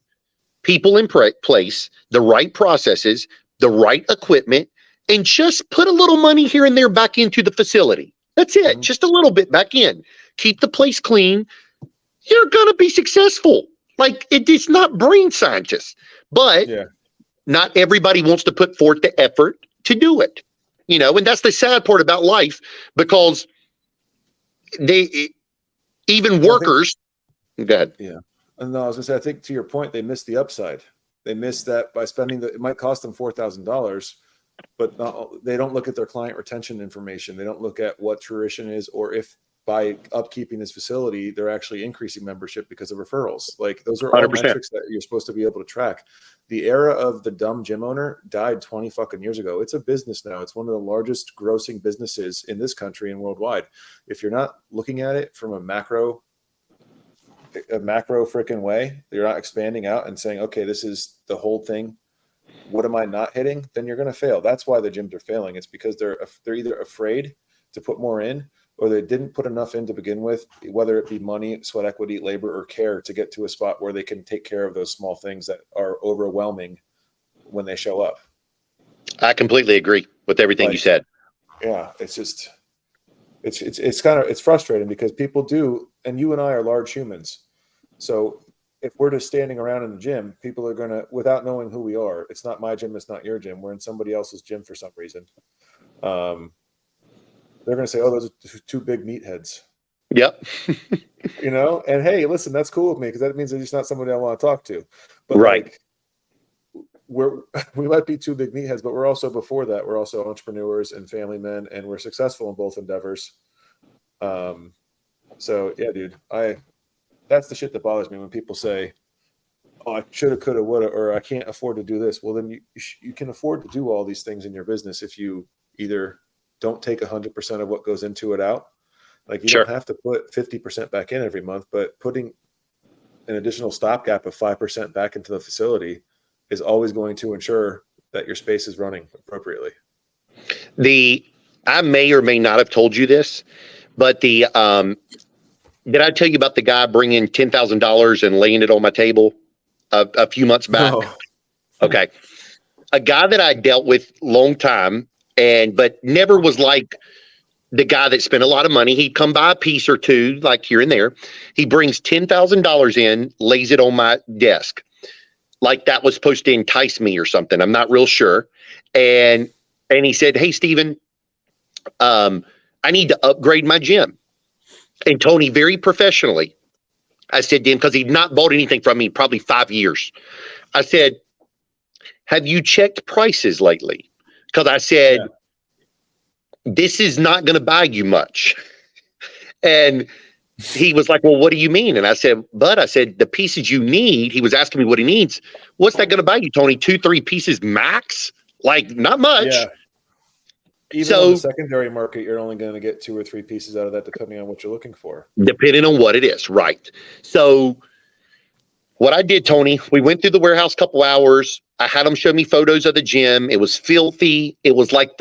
people in place, the right processes, the right equipment, and just put a little money here and there back into the facility. That's it. Just a little bit back in. Keep the place clean. You're going to be successful. Like, it's not brain scientists. But not everybody wants to put forth the effort to do it, you know, and that's the sad part about life, because even workers. Go ahead. Yeah. No, I was gonna say, I think to your point, they missed the upside. They missed that by spending it might cost them $4,000, but they don't look at their client retention information. They don't look at what tuition is, or if by upkeeping this facility, they're actually increasing membership because of referrals. Like, those are all 100%. metrics that you're supposed to be able to track. The era of the dumb gym owner died 20 fucking years ago. It's a business now. It's one of the largest grossing businesses in this country and worldwide. If you're not looking at it from a macro freaking way, you're not expanding out and saying, okay, this is the whole thing. What am I not hitting? Then you're going to fail. That's why the gyms are failing. It's because they're either afraid to put more in, or they didn't put enough in to begin with, whether it be money, sweat equity, labor, or care, to get to a spot where they can take care of those small things that are overwhelming when they show up. I completely agree with everything you said. Yeah, it's just, it's frustrating, because people do, and you and I are large humans. So if we're just standing around in the gym, people are going to, without knowing who we are, it's not my gym, it's not your gym, we're in somebody else's gym for some reason. They're going to say, oh, those are two big meatheads. Yep. You know, and hey, listen, that's cool with me, because that means they're just not somebody I want to talk to. But right. Like, we might be two big meatheads, but we're also, before that, we're also entrepreneurs and family men, and we're successful in both endeavors. So yeah, dude, that's the shit that bothers me when people say, oh, I shoulda, coulda, woulda, or I can't afford to do this. Well, then you can afford to do all these things in your business if you either don't take 100% of what goes into it out. Like, you don't have to put 50% back in every month, but putting an additional stopgap of 5% back into the facility is always going to ensure that your space is running appropriately. I may or may not have told you this, but did I tell you about the guy bringing $10,000 and laying it on my table a few months back? No. Okay. A guy that I dealt with long time, but never was like the guy that spent a lot of money. He'd come by a piece or two, like here and there. He brings $10,000 in, lays it on my desk. Like that was supposed to entice me or something. I'm not real sure. And he said, hey, Steven, I need to upgrade my gym. And Tony, very professionally, I said to him, because he'd not bought anything from me in probably 5 years. I said, have you checked prices lately? Because I said, this is not going to buy you much. And he was like, well, what do you mean? And I said, the pieces you need, he was asking me what he needs. What's that going to buy you, Tony? 2-3 pieces max? Like, not much. Yeah. Even on the secondary market, you're only going to get 2 or 3 pieces out of that, depending on what you're looking for. Depending on what it is, right. So what I did, Tony, we went through the warehouse a couple hours. I had him show me photos of the gym. It was filthy. It was like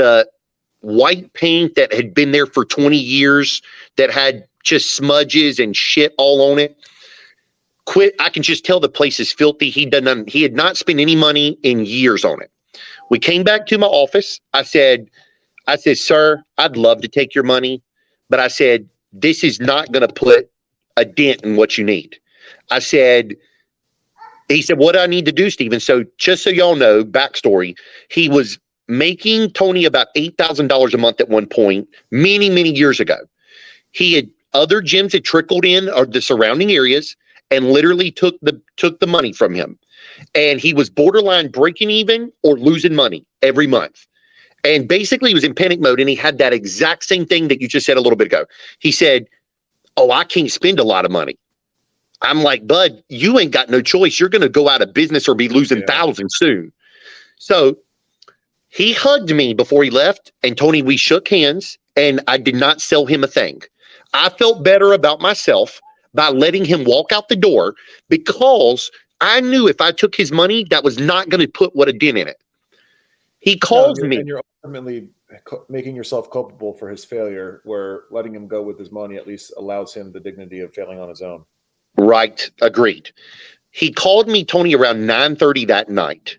white paint that had been there for 20 years that had just smudges and shit all on it. Quit. I can just tell the place is filthy. He had not spent any money in years on it. We came back to my office. I said, sir, I'd love to take your money, but I said, this is not going to put a dent in what you need. He said, what do I need to do, Steven? So just so y'all know, backstory, he was making Tony about $8,000 a month at one point, many, many years ago. He had other gyms that trickled in or the surrounding areas and literally took the money from him. And he was borderline breaking even or losing money every month. And basically he was in panic mode, and he had that exact same thing that you just said a little bit ago. He said, I can't spend a lot of money. I'm like, bud, you ain't got no choice. You're going to go out of business or be losing thousands soon. So he hugged me before he left, and Tony, we shook hands, and I did not sell him a thing. I felt better about myself by letting him walk out the door, because I knew if I took his money, that was not going to put a dent in it. He calls me. And you're ultimately making yourself culpable for his failure, where letting him go with his money at least allows him the dignity of failing on his own. Right. Agreed. He called me, Tony, around 9:30 that night.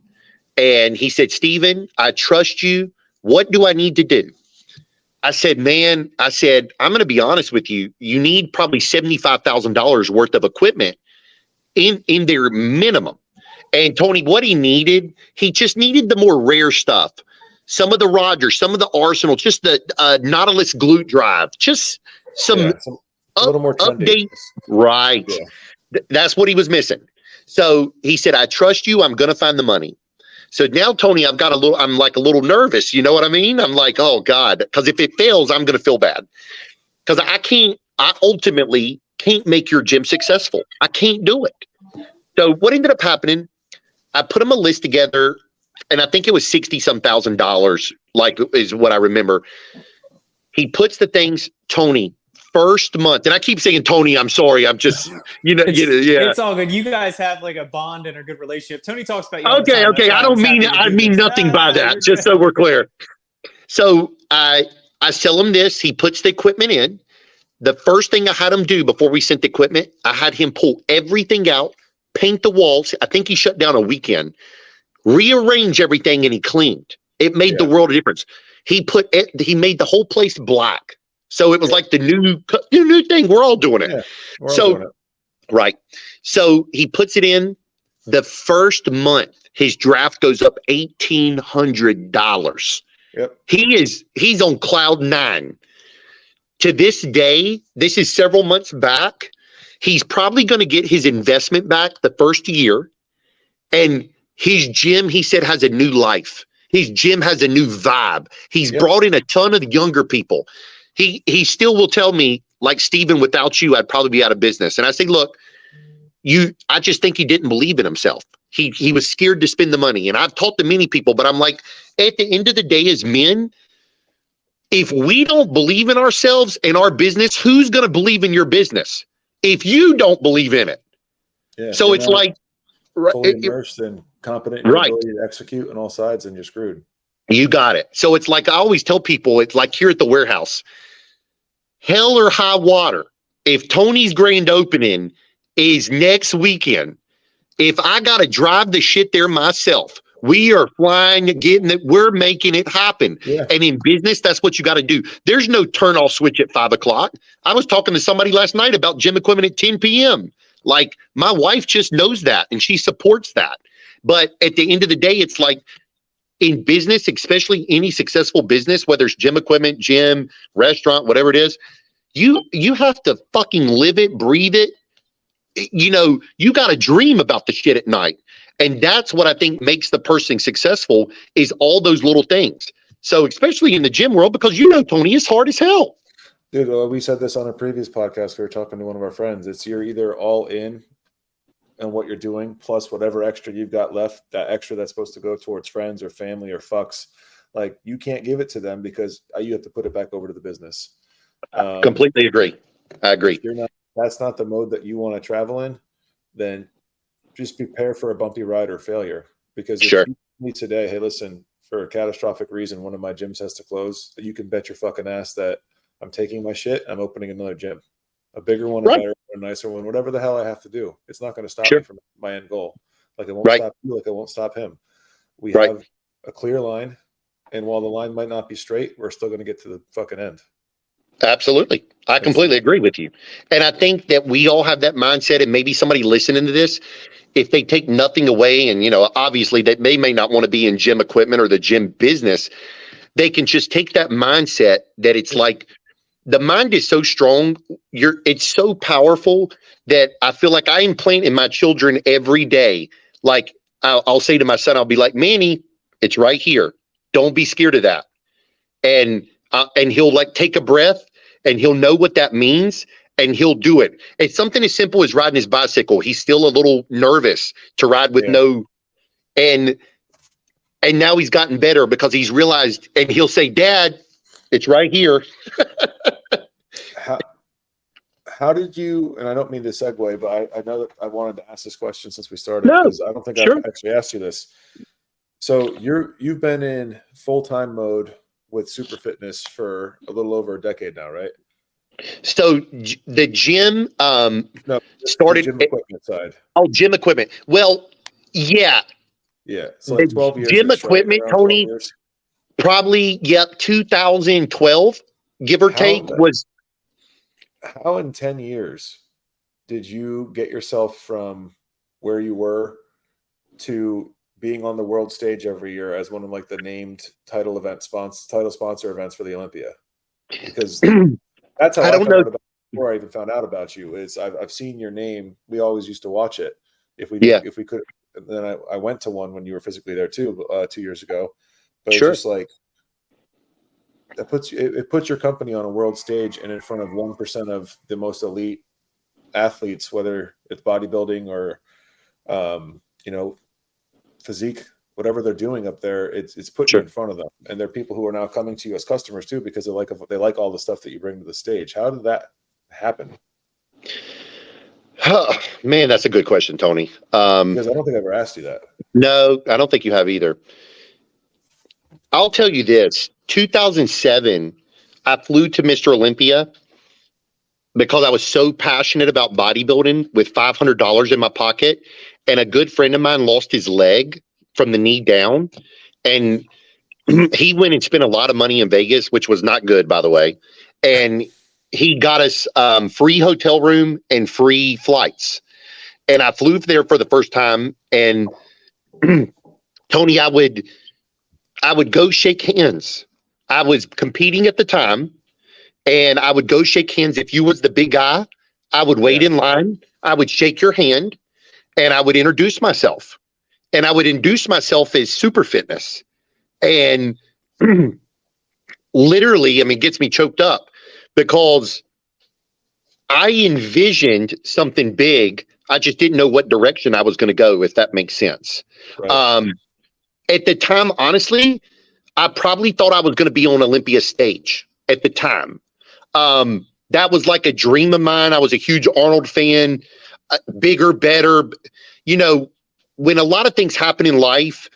And he said, Steven, I trust you. What do I need to do? I said, man, I'm going to be honest with you. You need probably $75,000 worth of equipment in their minimum. And Tony, what he needed, he just needed the more rare stuff. Some of the Rogers, some of the Arsenal, just the Nautilus glute drive, just some a little more update. Right. Yeah. That's what he was missing. So he said, I trust you. I'm going to find the money. So now, Tony, I'm like a little nervous. You know what I mean? I'm like, oh God, because if it fails, I'm going to feel bad, because I ultimately can't make your gym successful. I can't do it. So what ended up happening, I put him a list together, and I think it was $60-some thousand, like is what I remember. He puts the things, Tony, first month, and I keep saying Tony, I'm sorry, I'm just, it's all good. You guys have like a bond and a good relationship. Tony talks about you all the time. Okay. I mean nothing by that, just so we're clear. So I sell him this. He puts the equipment in. The first thing I had him do before we sent the equipment, I had him pull everything out, paint the walls. I think he shut down a weekend, rearrange everything, and he cleaned. It made the world of difference. He made the whole place black. So it was like the new thing. We're all doing it. Yeah, right. So he puts it in. The first month, his draft goes up $1,800. Yep. He's on cloud 9. To this day, this is several months back. He's probably going to get his investment back the first year. And his gym, he said, has a new life. His gym has a new vibe. He's brought in a ton of younger people. He still will tell me, like, Steven, without you, I'd probably be out of business. And I say, look, I just think he didn't believe in himself. He was scared to spend the money. And I've talked to many people, but I'm like, at the end of the day, as men, if we don't believe in ourselves and our business, who's going to believe in your business if you don't believe in it? Yeah, so it's like fully immersed and competent in your ability to execute on all sides, and you're screwed. You got it. So it's like I always tell people, it's like here at the warehouse, hell or high water. If Tony's grand opening is next weekend, if I got to drive the shit there myself, we are flying, getting it. We're making it happen. Yeah. And in business, that's what you got to do. There's no turn off switch at 5 o'clock. I was talking to somebody last night about gym equipment at 10 p.m. Like, my wife just knows that and she supports that. But at the end of the day, it's like, in business, especially any successful business, whether it's gym equipment, gym, restaurant, whatever it is, you have to fucking live it, breathe it. You got to dream about the shit at night. And that's what I think makes the person successful, is all those little things. So especially in the gym world, because Tony, it's hard as hell. Dude, we said this on a previous podcast. We were talking to one of our friends. It's you're either all in and what you're doing, plus whatever extra you've got left, that extra that's supposed to go towards friends or family or fucks, like, you can't give it to them because you have to put it back over to the business. Completely agree. I agree. If that's not the mode that you want to travel in, then just prepare for a bumpy ride or failure. Because if you tell me today, hey, listen, for a catastrophic reason, one of my gyms has to close, you can bet your fucking ass that I'm taking my shit. I'm opening another gym, a bigger one, a better one, a nicer one, whatever the hell I have to do. It's not going to stop me from my end goal. Like it won't stop you, like it won't stop him. We have a clear line, and while the line might not be straight, we're still going to get to the fucking end. Absolutely. I completely agree with you. And I think that we all have that mindset, and maybe somebody listening to this, if they take nothing away, and, you know, obviously that they may not want to be in gym equipment or the gym business, they can just take that mindset that it's like the mind is so strong. It's so powerful that I feel like I implant in my children every day. Like I'll say to my son, I'll be like, Manny, it's right here. Don't be scared of that. And he'll like take a breath and he'll know what that means and he'll do it. It's something as simple as riding his bicycle. He's still a little nervous to ride with and now he's gotten better because he's realized, and he'll say, Dad, it's right here. How did you, and I don't mean to segue, but I know that I wanted to ask this question since we started, because I don't think I've actually asked you this. So you've been in full-time mode with Superfitness for a little over a decade now, right? So the gym started the gym equipment side. Oh, gym equipment. Well, yeah. Yeah. So like 12 years. Gym equipment, Tony, probably 2012, give or take, was. How in 10 years did you get yourself from where you were to being on the world stage every year as one of like the named title sponsor events for the Olympia? Because that's how I found out about before I even found out about you. Is I've seen your name. We always used to watch it if we could. And then I went to one when you were physically there too, 2 years ago. But it's just like it puts your company on a world stage and in front of 1% of the most elite athletes, whether it's bodybuilding or physique, whatever they're doing up there. It's putting you in front of them, and they're people who are now coming to you as customers too because they like all the stuff that you bring to the stage. How did that happen? Man, that's a good question, Tony. Because I don't think I ever asked you that. No, I don't think you have either. I'll tell you this. 2007, I flew to Mr. Olympia because I was so passionate about bodybuilding with $500 in my pocket, and a good friend of mine lost his leg from the knee down, and he went and spent a lot of money in Vegas, which was not good, by the way, and he got us free hotel room and free flights, and I flew there for the first time, and Tony, I would go shake hands. I was competing at the time, and I would go shake hands. If you was the big guy, I would wait in line. I would shake your hand, and I would introduce myself. And I would introduce myself as Superfitness. And literally, I mean, it gets me choked up because I envisioned something big. I just didn't know what direction I was going to go, if that makes sense. Right. At the time, honestly, I probably thought I was going to be on Olympia stage at the time. That was like a dream of mine. I was a huge Arnold fan, bigger, better. You know, when a lot of things happen in life,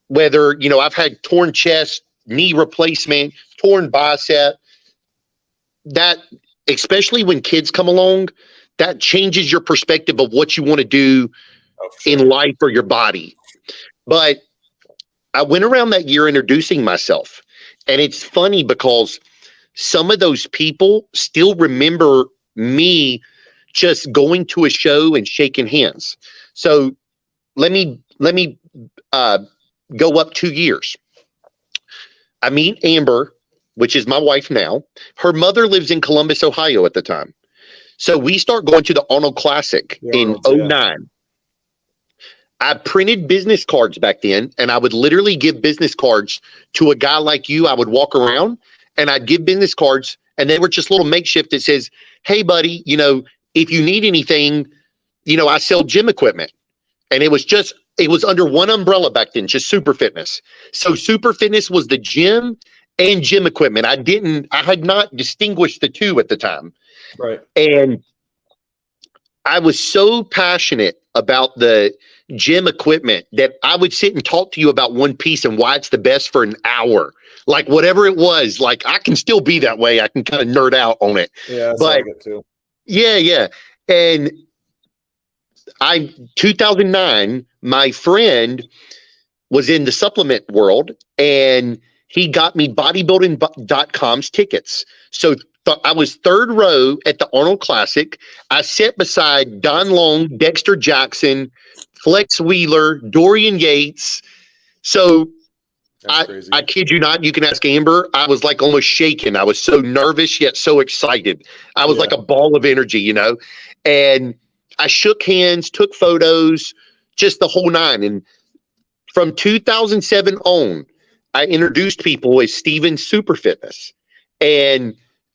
whether, you know, I've had torn chest, knee replacement, torn bicep, that, especially when kids come along, that changes your perspective of what you want to do in life or your body. But I went around that year introducing myself. And it's funny because some of those people still remember me just going to a show and shaking hands. So let me go up 2 years. I meet Amber, which is my wife now. Her mother lives in Columbus, Ohio at the time. So we start going to the Arnold Classic in 2009. I printed business cards back then, and I would literally give business cards to a guy like you. I would walk around and I'd give business cards, and they were just little makeshift that says, hey, buddy, you know, if you need anything, you know, I sell gym equipment. And it was under one umbrella back then, just Superfitness. So Superfitness was the gym and gym equipment. I had not distinguished the two at the time. Right. And I was so passionate about the gym equipment that I would sit and talk to you about one piece and why it's the best for an hour. Like whatever it was, like I can still be that way. I can kind of nerd out on it. Yeah, that's but how I get too. yeah. And 2009, my friend was in the supplement world and he got me bodybuilding.com's tickets. So I was third row at the Arnold Classic. I sat beside Don Long, Dexter Jackson, Flex Wheeler, Dorian Yates. So I kid you not, you can ask Amber. I was like almost shaking. I was so nervous yet so excited. I was like a ball of energy, you know. And I shook hands, took photos, just the whole nine. And from 2007 on, I introduced people as Steven Superfitness. And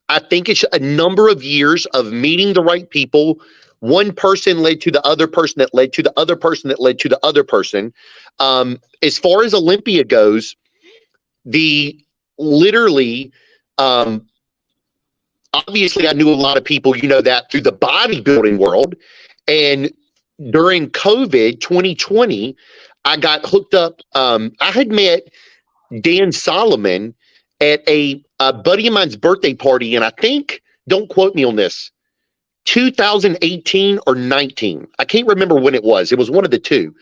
I think it's a number of years of meeting the right people. One person led to the other person that led to the other person that led to the other person. As far as Olympia goes, literally, obviously I knew a lot of people, you know, that through the bodybuilding world. And during COVID 2020, I got hooked up. I had met Dan Solomon at a buddy of mine's birthday party. And I think, don't quote me on this, 2018 or 19. I can't remember when it was. It was one of the two.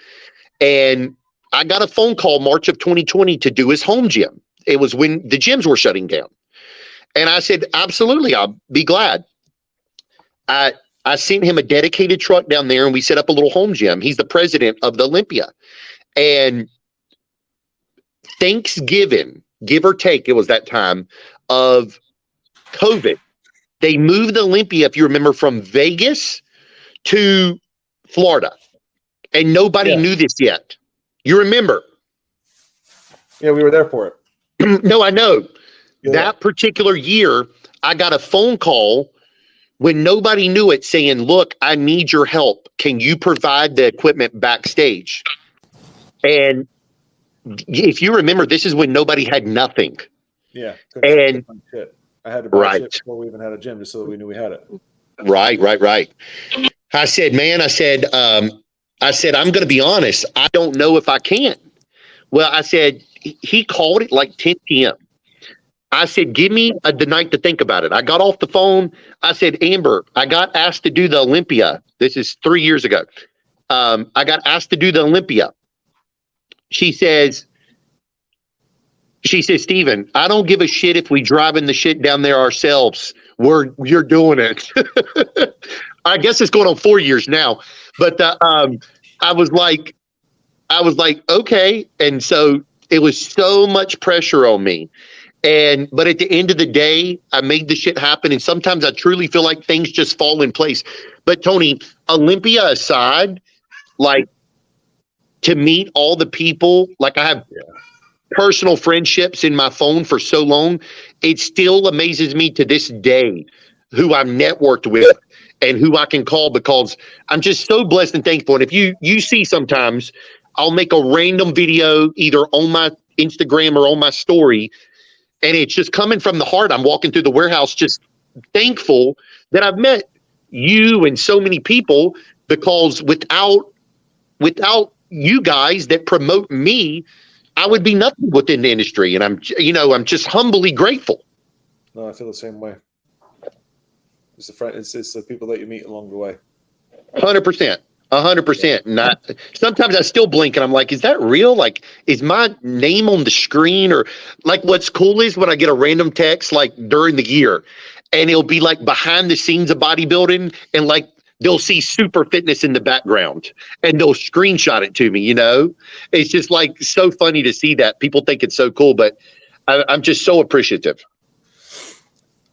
And I got a phone call March of 2020 to do his home gym. It was when the gyms were shutting down. And I said, absolutely, I'll be glad. I sent him a dedicated truck down there and we set up a little home gym. He's the president of the Olympia. And Thanksgiving, give or take, it was that time of COVID. They moved the Olympia, if you remember, from Vegas to Florida. And nobody knew this yet. You remember? Yeah, we were there for it. No, I know. Yeah. That particular year, I got a phone call when nobody knew it saying, look, I need your help. Can you provide the equipment backstage? And if you remember, this is when nobody had nothing. Yeah. And shit. I had to buy shit before we even had a gym just so that we knew we had it. Right. I said, man, I'm going to be honest. I don't know if I can. Well, I said, he called it like 10 p.m. I said, give me the night to think about it. I got off the phone. I said, Amber, I got asked to do the Olympia. This is 3 years ago. I got asked to do the Olympia. She says, Steven, I don't give a shit if we driving the shit down there ourselves. You're doing it. I guess it's going on 4 years now. But I was like, okay. And so it was so much pressure on me. But at the end of the day, I made the shit happen. And sometimes I truly feel like things just fall in place. But Tony, Olympia aside, like to meet all the people, like I have personal friendships in my phone for so long, it still amazes me to this day who I'm networked with and who I can call, because I'm just so blessed and thankful. And if you see sometimes, I'll make a random video either on my Instagram or on my story, and it's just coming from the heart. I'm walking through the warehouse just thankful that I've met you and so many people, because without you guys that promote me, I would be nothing within the industry. And I'm just humbly grateful. No, I feel the same way. It's the people that you meet along the way. 100%. 100%. Sometimes I still blink and I'm like, is that real? Like, is my name on the screen? Or like, what's cool is when I get a random text, like during the year, and it'll be like behind the scenes of bodybuilding, and like they'll see Superfitness in the background and they'll screenshot it to me, you know? It's just like so funny to see that. People think it's so cool, but I'm just so appreciative.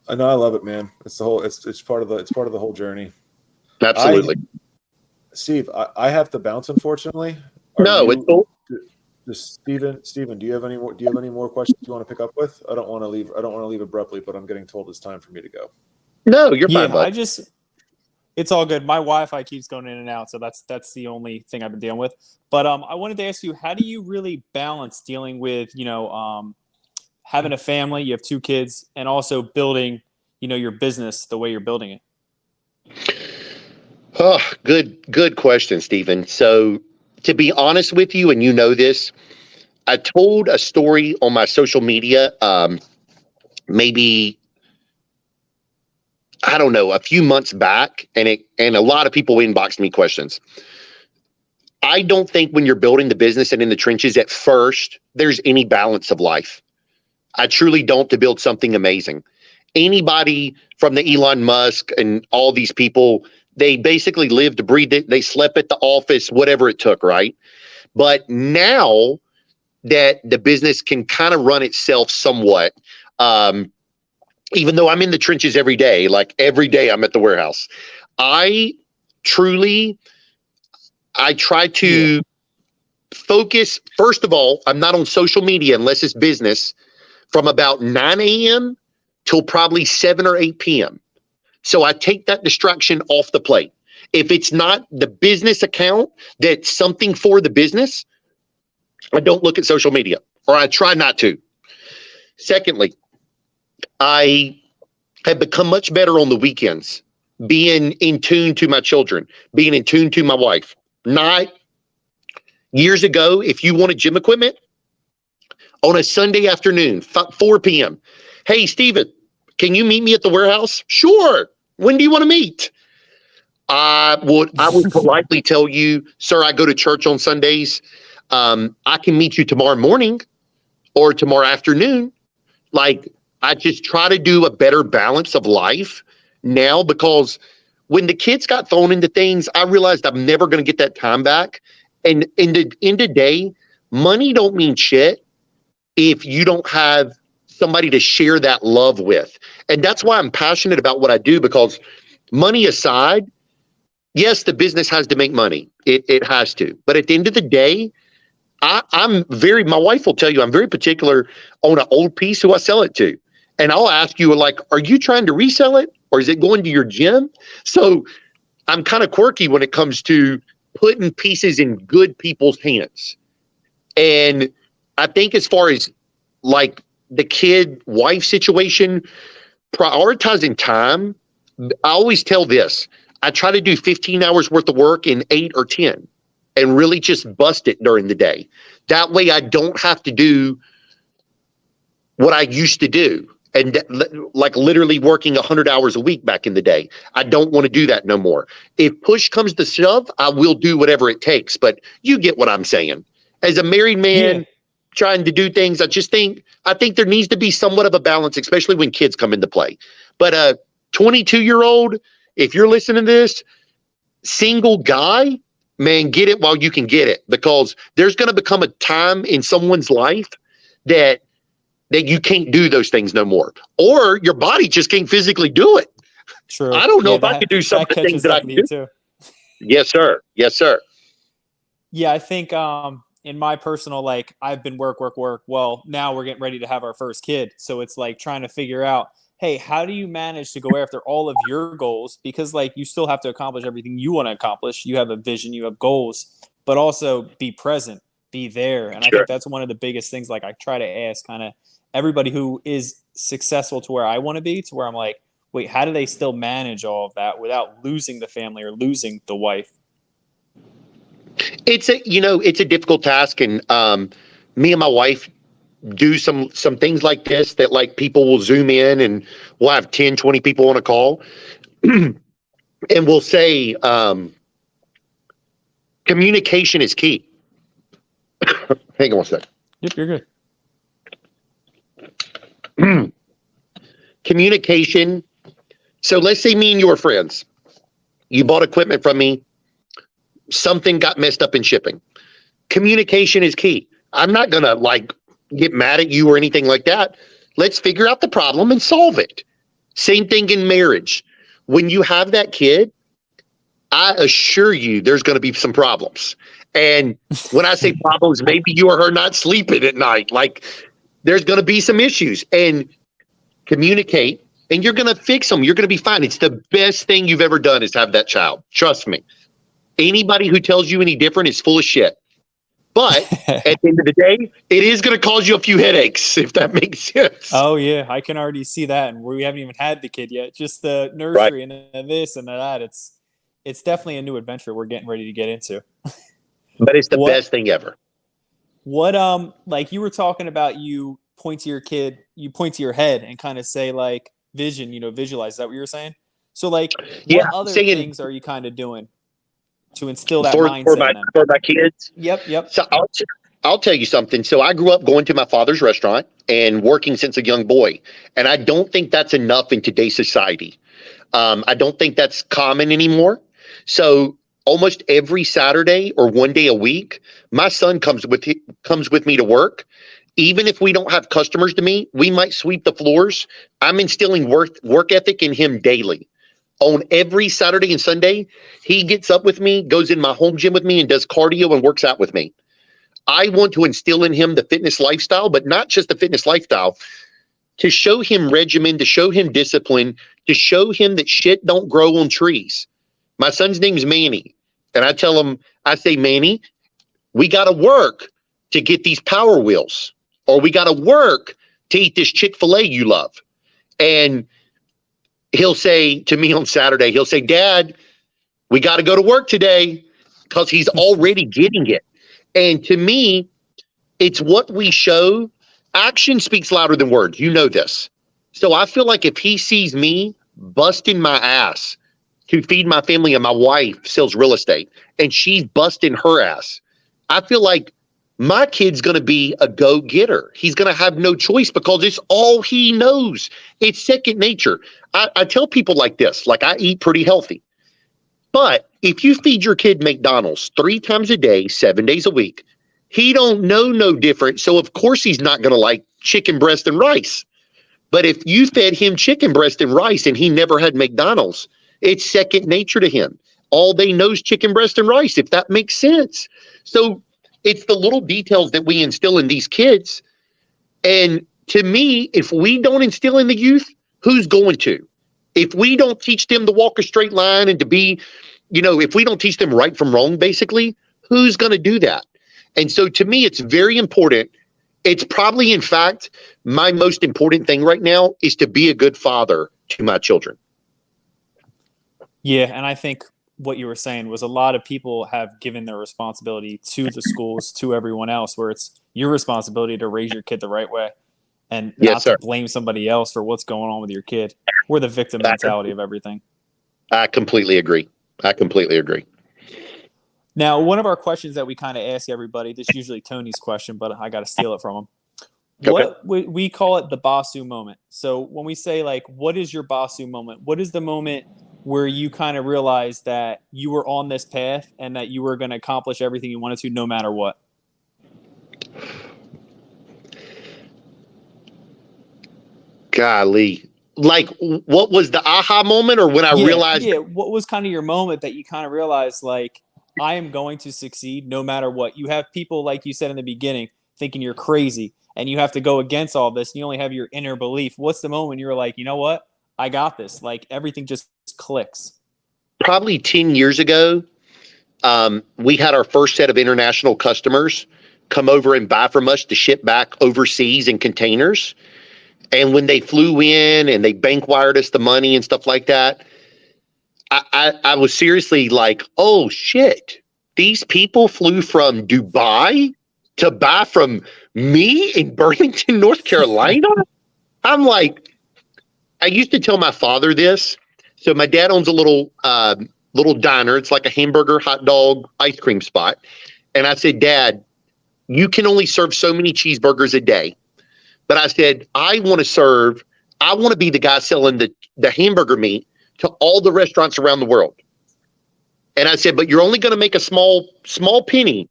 I know, I love it, man. It's part of the whole journey. Absolutely. Steve, I have to bounce, unfortunately. It's cool. Steven, do you have any more questions you want to pick up with? I don't want to leave abruptly, but I'm getting told it's time for me to go. No, you're fine, bud. It's all good. My Wi-Fi keeps going in and out, so that's the only thing I've been dealing with. But I wanted to ask you, how do you really balance dealing with, having a family, you have 2 kids, and also building, your business the way you're building it? Oh, good question, Stephen. So to be honest with you, and you know this, I told a story on my social media, maybe, I don't know, a few months back, and a lot of people inboxed me questions. I don't think when you're building the business and in the trenches at first, there's any balance of life. I truly don't, to build something amazing. Anybody from the Elon Musk and all these people, they basically lived, breathed it. They slept at the office, whatever it took, right? But now that the business can kind of run itself somewhat, even though I'm in the trenches every day, like every day I'm at the warehouse, I try to focus. First of all, I'm not on social media unless it's business from about 9 a.m. till probably 7 or 8 p.m. So I take that distraction off the plate. If it's not the business account that's something for the business, I don't look at social media, or I try not to. Secondly, I have become much better on the weekends, being in tune to my children, being in tune to my wife. Not years ago, if you wanted gym equipment on a Sunday afternoon, 4 p.m., hey, Steven, can you meet me at the warehouse? Sure. When do you want to meet? I would politely tell you, sir, I go to church on Sundays. I can meet you tomorrow morning or tomorrow afternoon. Like, I just try to do a better balance of life now, because when the kids got thrown into things, I realized I'm never going to get that time back. And in the end of the day, money don't mean shit if you don't have somebody to share that love with. And that's why I'm passionate about what I do, because money aside, yes, the business has to make money. It has to. But at the end of the day, my wife will tell you, I'm very particular on an old piece who I sell it to. And I'll ask you, like, are you trying to resell it, or is it going to your gym? So I'm kind of quirky when it comes to putting pieces in good people's hands. And I think as far as like the kid wife situation, prioritizing time, I always tell this. I try to do 15 hours worth of work in 8 or 10 and really just bust it during the day. That way I don't have to do what I used to do. And like literally working 100 hours a week back in the day. I don't want to do that no more. If push comes to shove, I will do whatever it takes. But you get what I'm saying. As a married man trying to do things, I think there needs to be somewhat of a balance, especially when kids come into play. But a 22-year-old, if you're listening to this, single guy, man, get it while you can get it, because there's going to become a time in someone's life that you can't do those things no more, or your body just can't physically do it. True. I don't know if I could do some of the things that I can do. Too. Yes, sir. Yes, sir. Yeah, I think in my personal, like, I've been work. Well, now we're getting ready to have our first kid. So it's like trying to figure out, hey, how do you manage to go after all of your goals? Because like you still have to accomplish everything you want to accomplish. You have a vision, you have goals, but also be present, be there. And I think that's one of the biggest things. Like I try to ask kind of everybody who is successful to where I want to be, to where I'm like, wait, how do they still manage all of that without losing the family or losing the wife? It's a difficult task. And me and my wife do some things like this, that like people will zoom in and we'll have 10, 20 people on a call and we'll say, communication is key. Hang on one second. Yep, you're good. Communication. So let's say me and you are friends. You bought equipment from me. Something got messed up in shipping. Communication is key. I'm not going to like get mad at you or anything like that. Let's figure out the problem and solve it. Same thing in marriage. When you have that kid, I assure you there's going to be some problems. And when I say problems, maybe you or her not sleeping at night. Like there's going to be some issues, and communicate, and you're going to fix them. You're going to be fine. It's the best thing you've ever done is have that child. Trust me. Anybody who tells you any different is full of shit. But at the end of the day, it is going to cause you a few headaches, if that makes sense. Oh, yeah. I can already see that. And we haven't even had the kid yet. Just the nursery and then this and that. it's definitely a new adventure we're getting ready to get into. But it's the What- best thing ever. What like you were talking about, you point to your kid, you point to your head and kind of say like vision, visualize. Is that what you were saying? So like Yeah, what other saying things are you kind of doing to instill that for mindset in them? for my kids. Yep. So I'll tell you something. So I grew up going to my father's restaurant and working since a young boy, and I don't think that's enough in today's society. I don't think that's common anymore. So almost every Saturday or one day a week, my son comes with me to work. Even if we don't have customers to meet, we might sweep the floors. I'm instilling work ethic in him daily. On every Saturday and Sunday, he gets up with me, goes in my home gym with me, and does cardio and works out with me. I want to instill in him the fitness lifestyle, but not just the fitness lifestyle, to show him regimen, to show him discipline, to show him that shit don't grow on trees. My son's name's Manny. And I tell him, I say, Manny, we got to work to get these Power Wheels, or we got to work to eat this Chick-fil-A you love. And he'll say to me on Saturday, he'll say, Dad, we got to go to work today, because he's already getting it. And to me, it's what we show. Action speaks louder than words. You know this. So I feel like if he sees me busting my ass to feed my family, and my wife sells real estate and she's busting her ass, I feel like my kid's going to be a go-getter. He's going to have no choice because it's all he knows. It's second nature. I tell people like this, like I eat pretty healthy. But if you feed your kid McDonald's 3 times a day, 7 days a week, he don't know no different. So of course he's not going to like chicken breast and rice. But if you fed him chicken breast and rice and he never had McDonald's, it's second nature to him. All they know is chicken breast and rice, if that makes sense. So it's the little details that we instill in these kids. And to me, if we don't instill in the youth, who's going to? If we don't teach them to walk a straight line and to be, if we don't teach them right from wrong, basically, who's going to do that? And so to me, it's very important. It's probably, in fact, my most important thing right now is to be a good father to my children. Yeah, and I think what you were saying was a lot of people have given their responsibility to the schools, to everyone else, where it's your responsibility to raise your kid the right way and not to blame somebody else for what's going on with your kid. We're the victim mentality of everything. I completely agree. Now, one of our questions that we kind of ask everybody, this is usually Tony's question, but I got to steal it from him. Okay. What we call it the Basu moment. So when we say like, what is your Basu moment? What is the moment where you kind of realized that you were on this path and that you were going to accomplish everything you wanted to, no matter what? Golly. Like, what was the aha moment, or when I realized? Yeah, what was kind of your moment that you kind of realized, like, I am going to succeed no matter what? You have people, like you said in the beginning, thinking you're crazy, and you have to go against all this, and you only have your inner belief. What's the moment you're like, you know what? I got this. Like, everything just clicks. Probably 10 years ago, we had our first set of international customers come over and buy from us to ship back overseas in containers. And when they flew in and they bank wired us the money and stuff like that, I was seriously like, oh shit, these people flew from Dubai to buy from me in Burlington, North Carolina? I'm like, I used to tell my father this. So my dad owns a little diner. It's like a hamburger, hot dog, ice cream spot. And I said, Dad, you can only serve so many cheeseburgers a day. But I said, I want to be the guy selling the hamburger meat to all the restaurants around the world. And I said, but you're only going to make a small penny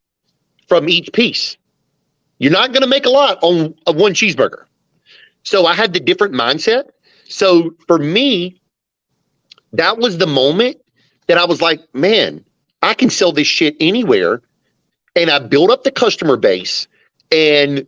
from each piece. You're not going to make a lot on one cheeseburger. So I had the different mindset. So for me, that was the moment that I was like, man, I can sell this shit anywhere. And I built up the customer base. And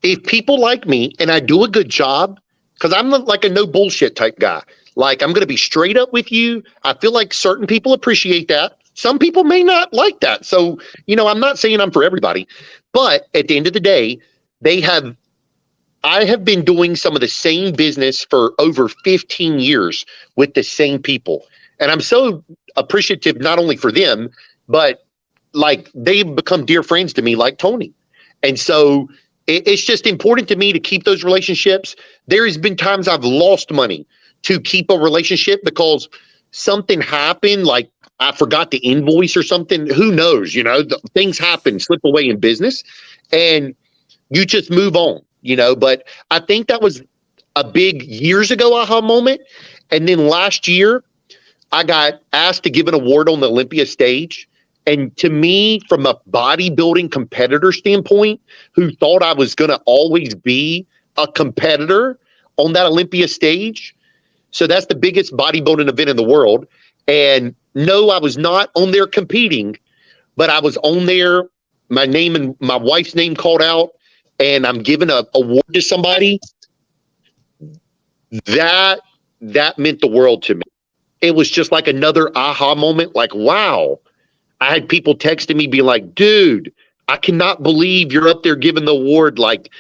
if people like me and I do a good job, because I'm like a no bullshit type guy, like I'm going to be straight up with you. I feel like certain people appreciate that. Some people may not like that. So, I'm not saying I'm for everybody, but at the end of the day, I have been doing some of the same business for over 15 years with the same people. And I'm so appreciative, not only for them, but like they've become dear friends to me, like Tony. And so it's just important to me to keep those relationships. There has been times I've lost money to keep a relationship because something happened, like I forgot the invoice or something. Who knows? Things happen, slip away in business, and you just move on, But I think that was a big years ago aha moment. And then last year, I got asked to give an award on the Olympia stage. And to me, from a bodybuilding competitor standpoint, who thought I was going to always be a competitor on that Olympia stage. So that's the biggest bodybuilding event in the world. And no, I was not on there competing, but I was on there, my name and my wife's name called out, and I'm giving an award to somebody. That meant the world to me. It was just like another aha moment, like, wow. I had people texting me being like, dude, I cannot believe you're up there giving the award. Like,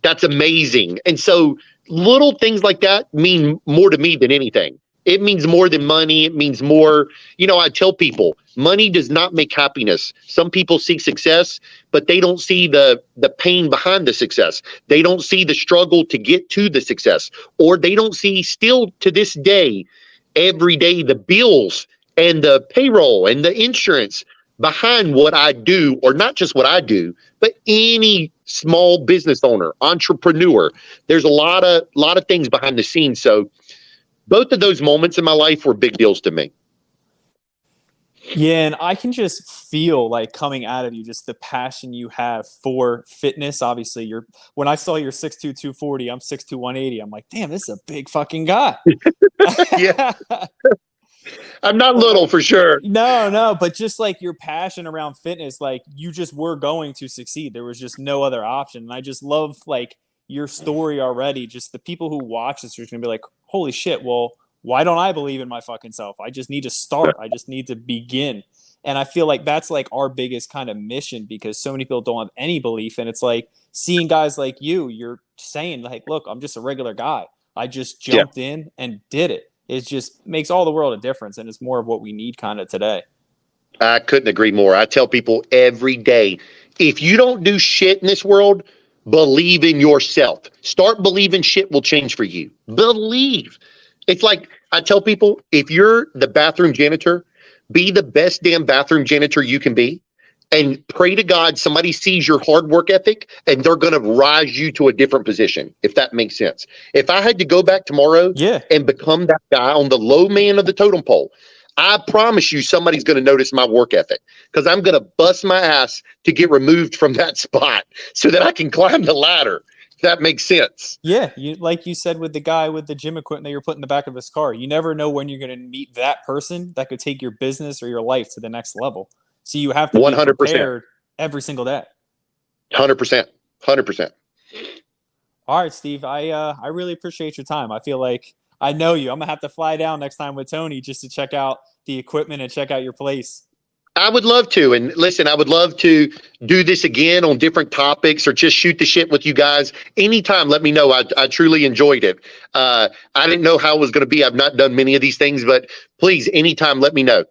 that's amazing. And so little things like that mean more to me than anything. It means more than money. It means more. I tell people money does not make happiness. Some people seek success, but they don't see the pain behind the success. They don't see the struggle to get to the success, or they don't see still to this day, every day, the bills and the payroll and the insurance behind what I do, or not just what I do, but any small business owner, entrepreneur. There's a lot of things behind the scenes. So both of those moments in my life were big deals to me. Yeah, and I can just feel like coming out of you, just the passion you have for fitness. Obviously, when I saw your 6'2", 240, I'm 6'2", 180. I'm like, damn, this is a big fucking guy. Yeah. I'm not little for sure. No, but just like your passion around fitness, like you just were going to succeed. There was just no other option. And I just love like your story already. Just the people who watch this are going to be like, holy shit, well, why don't I believe in my fucking self? I just need to start. I just need to begin. And I feel like that's like our biggest kind of mission, because so many people don't have any belief. And it's like seeing guys like you're saying like, look, I'm just a regular guy. I just jumped in and did it. It just makes all the world a difference. And it's more of what we need kind of today. I couldn't agree more. I tell people every day, if you don't do shit in this world, believe in yourself. Start believing shit will change for you. Believe. It's like I tell people, if you're the bathroom janitor, be the best damn bathroom janitor you can be, and pray to God somebody sees your hard work ethic and they're going to rise you to a different position, if that makes sense. If I had to go back tomorrow and become that guy on the low man of the totem pole, I promise you somebody's going to notice my work ethic, because I'm going to bust my ass to get removed from that spot so that I can climb the ladder. If that makes sense. Yeah, like you said with the guy with the gym equipment that you're putting in the back of his car, you never know when you're going to meet that person that could take your business or your life to the next level. So you have to 100%. Be prepared every single day. 100%. 100%. All right, Steve, I really appreciate your time. I feel like I know you. I'm going to have to fly down next time with Tony just to check out the equipment and check out your place. I would love to. And listen, I would love to do this again on different topics, or just shoot the shit with you guys. Anytime, let me know. I truly enjoyed it. I didn't know how it was going to be. I've not done many of these things, but please, anytime, let me know.